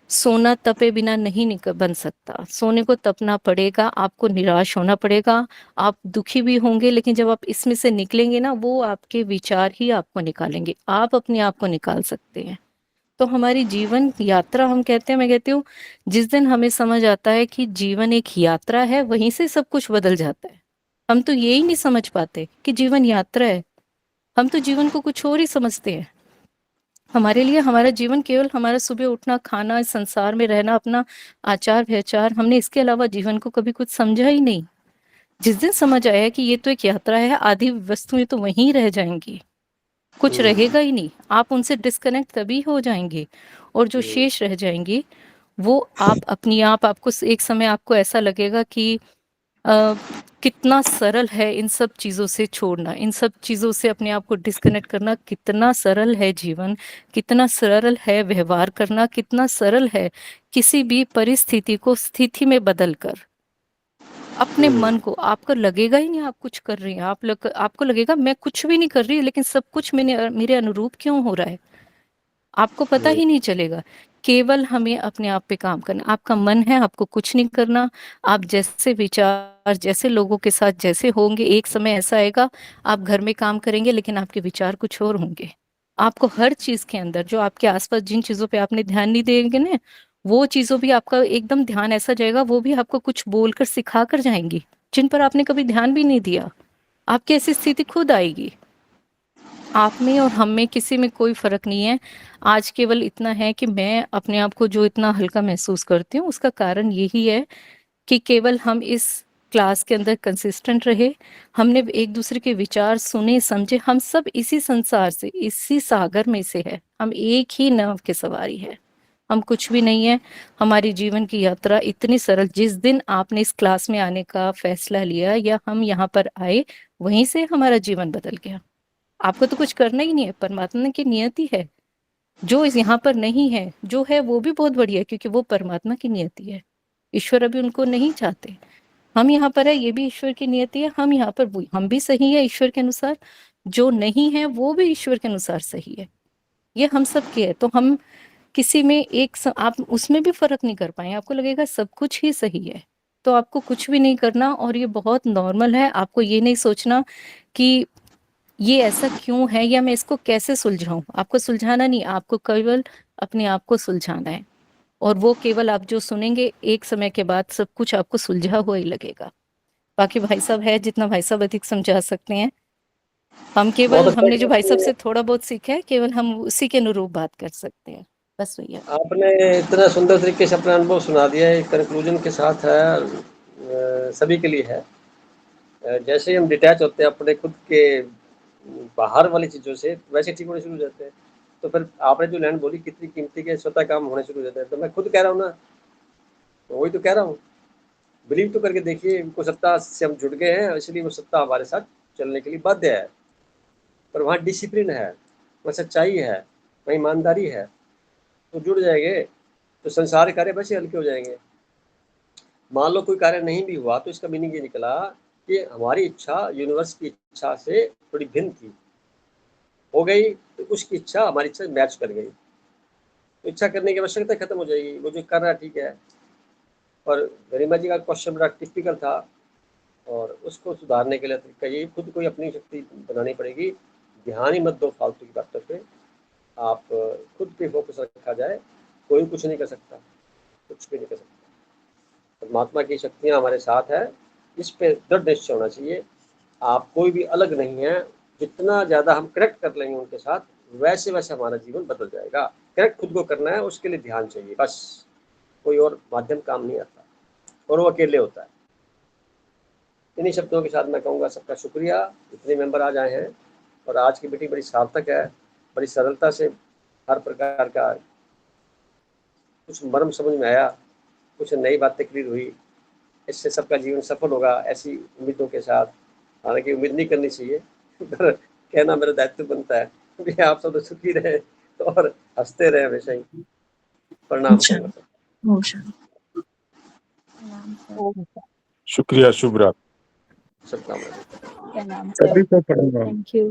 S8: सोना तपे बिना नहीं बन सकता, सोने को तपना पड़ेगा, आपको निराश होना पड़ेगा, आप दुखी भी होंगे, लेकिन जब आप इसमें से निकलेंगे ना, वो आपके विचार ही आपको निकालेंगे, आप अपने आप को निकाल सकते हैं। तो हमारी जीवन यात्रा, हम कहते हैं, मैं कहती हूँ, जिस दिन हमें समझ आता है कि जीवन एक यात्रा है, वहीं से सब कुछ बदल जाता है। हम तो यही नहीं समझ पाते कि जीवन यात्रा है, हम तो जीवन को कुछ और ही समझते हैं। हमारे लिए हमारा जीवन केवल हमारा सुबह उठना, खाना, इस संसार में रहना, अपना आचार व्यवहार, हमने इसके अलावा जीवन को कभी कुछ समझा ही नहीं। जिस दिन समझ आया कि ये तो एक यात्रा है, आधी वस्तुएं तो वहीं रह जाएंगी, कुछ रहेगा ही नहीं, आप उनसे डिस्कनेक्ट तभी हो जाएंगे, और जो शेष रह जाएंगी वो आप अपनी आप, आपको एक समय आपको ऐसा लगेगा कि कितना सरल है इन सब चीजों से छोड़ना, इन सब चीजों से अपने आप को डिस्कनेक्ट करना, कितना सरल है जीवन, कितना सरल है व्यवहार करना, कितना सरल है किसी भी परिस्थिति को स्थिति में बदलकर अपने मन को, आपको लगेगा ही नहीं आप कुछ कर रही हैं, आपको लगेगा मैं कुछ भी नहीं कर रही, लेकिन सब कुछ मेरे अनुरूप क्यों हो रहा है, आपको पता ही नहीं चलेगा। केवल हमें अपने आप पे काम करना, आपका मन है, आपको कुछ नहीं करना, आप जैसे विचार, जैसे लोगों के साथ जैसे होंगे, एक समय ऐसा आएगा आप घर में काम करेंगे लेकिन आपके विचार कुछ और होंगे। आपको हर चीज के अंदर, जो आपके आसपास जिन चीजों पे आपने ध्यान नहीं देंगे ना, वो चीजों भी आपका एकदम ध्यान ऐसा जाएगा, वो भी आपको कुछ बोलकर सिखा कर जाएंगी जिन पर आपने कभी ध्यान भी नहीं दिया। आपकी ऐसी स्थिति खुद आएगी। आप में और हम में किसी में कोई फर्क नहीं है। आज केवल इतना है कि मैं अपने आप को जो इतना हल्का महसूस करती हूँ, उसका कारण यही है कि केवल हम इस क्लास के अंदर कंसिस्टेंट रहे, हमने एक दूसरे के विचार सुने समझे, हम सब इसी संसार से, इसी सागर में से है, हम एक ही नाव के सवारी है, हम कुछ भी नहीं है। हमारी जीवन की यात्रा इतनी सरल, जिस दिन आपने इस क्लास में आने का फैसला लिया या हम यहाँ पर आए, वहीं से हमारा जीवन बदल गया। आपको तो कुछ करना ही नहीं है, परमात्मा की नियति है। जो इस यहाँ पर नहीं है, जो है वो भी बहुत बढ़िया है, क्योंकि वो परमात्मा की नियति है। ईश्वर अभी उनको नहीं चाहते, हम यहाँ पर है, ये भी ईश्वर की नियति है, हम यहाँ पर, वो हम भी सही है ईश्वर के अनुसार, जो नहीं है वो भी ईश्वर के अनुसार सही है, ये हम सब के है। तो हम किसी में आप उसमें भी फर्क नहीं कर पाए, आपको लगेगा सब कुछ ही सही है, तो आपको कुछ भी नहीं करना, और ये बहुत नॉर्मल है। आपको ये नहीं सोचना कि ये ऐसा क्यों है या मैं इसको कैसे सुलझाऊं, आपको सुलझाना नहीं, आपको केवल अपने आप को सुलझाना है, और वो केवल आप जो सुनेंगे एक समय के बाद सब कुछ आपको सुलझा हुआ ही लगेगा। बाकी भाई साहब है, जितना भाई साहब अधिक समझा सकते हैं, हम केवल हमने जो भाई साहब से थोड़ा बहुत सीखा है, केवल हम उसी के अनुरूप बात कर सकते हैं, बस भैया।
S1: आपने इतना सुंदर तरीके से अपना अनुभव सुना दिया है, कंक्लूजन के साथ है, सभी के लिए है। जैसे ही हम डिटैच होते हैं अपने खुद के बाहर वाली चीज़ों से, वैसे ठीक होने शुरू हो जाते हैं। तो फिर आपने जो लाइन बोली कितनी कीमती के स्वतः काम होने शुरू हो जाते हैं, तो मैं खुद कह रहा हूँ ना, तो वही तो कह रहा हूँ, बिलीव तो करके देखिए, वो सत्ता से हम जुड़ गए हैं, इसलिए वो सत्ता हमारे साथ चलने के लिए बाध्य है। पर वहाँ डिसिप्लिन है, वहाँ सच्चाई है, वहाँ ईमानदारी है, तो जुड़ जाएंगे तो संसार कार्य वैसे हल्के हो जाएंगे। मान लो कोई कार्य नहीं भी हुआ, तो इसका मीनिंग ये निकला कि हमारी इच्छा यूनिवर्स की इच्छा से थोड़ी भिन्न थी, हो गई तो उसकी इच्छा हमारी इच्छा मैच कर गई, तो इच्छा करने की आवश्यकता खत्म हो जाएगी, वो जो कर रहा है ठीक है। और गरिमा जी का क्वेश्चन बड़ा टिपिकल था, और उसको सुधारने के लिए तरीका ये, खुद को अपनी शक्ति बनानी पड़ेगी। ध्यान ही मत दो फालतू की बातों पे, आप खुद पे फोकस रखा जाए, कोई कुछ नहीं कर सकता, कुछ भी नहीं कर सकता। परमात्मा की शक्तियाँ हमारे साथ है, इस पे दृढ़ निश्चय होना चाहिए। आप कोई भी अलग नहीं है, जितना ज़्यादा हम कनेक्ट कर लेंगे उनके साथ, वैसे वैसे हमारा जीवन बदल जाएगा। कनेक्ट खुद को करना है, उसके लिए ध्यान चाहिए, बस कोई और माध्यम काम नहीं आता, और वो अकेले होता है। इन्हीं शब्दों के साथ मैं कहूँगा सबका शुक्रिया, इतने मेंबर आज आए हैं, और आज की मीटिंग बड़ी सार्थक है, बड़ी सरलता से हर प्रकार का कुछ मर्म समझ में आया, कुछ नई बातें क्लियर हुई। इससे सबका जीवन सफल होगा, ऐसी उम्मीदों के साथ। हालांकि उम्मीद नहीं करनी चाहिए, पर कहना मेरा दायित्व बनता है कि आप सब सुखी रहे और हंसते रहे हमेशा ही। प्रणाम।
S2: शुक्रिया, शुभ रात।
S1: सबका
S6: प्रणाम
S2: सभी
S6: सर,
S2: को प्रणाम।
S6: Thank you.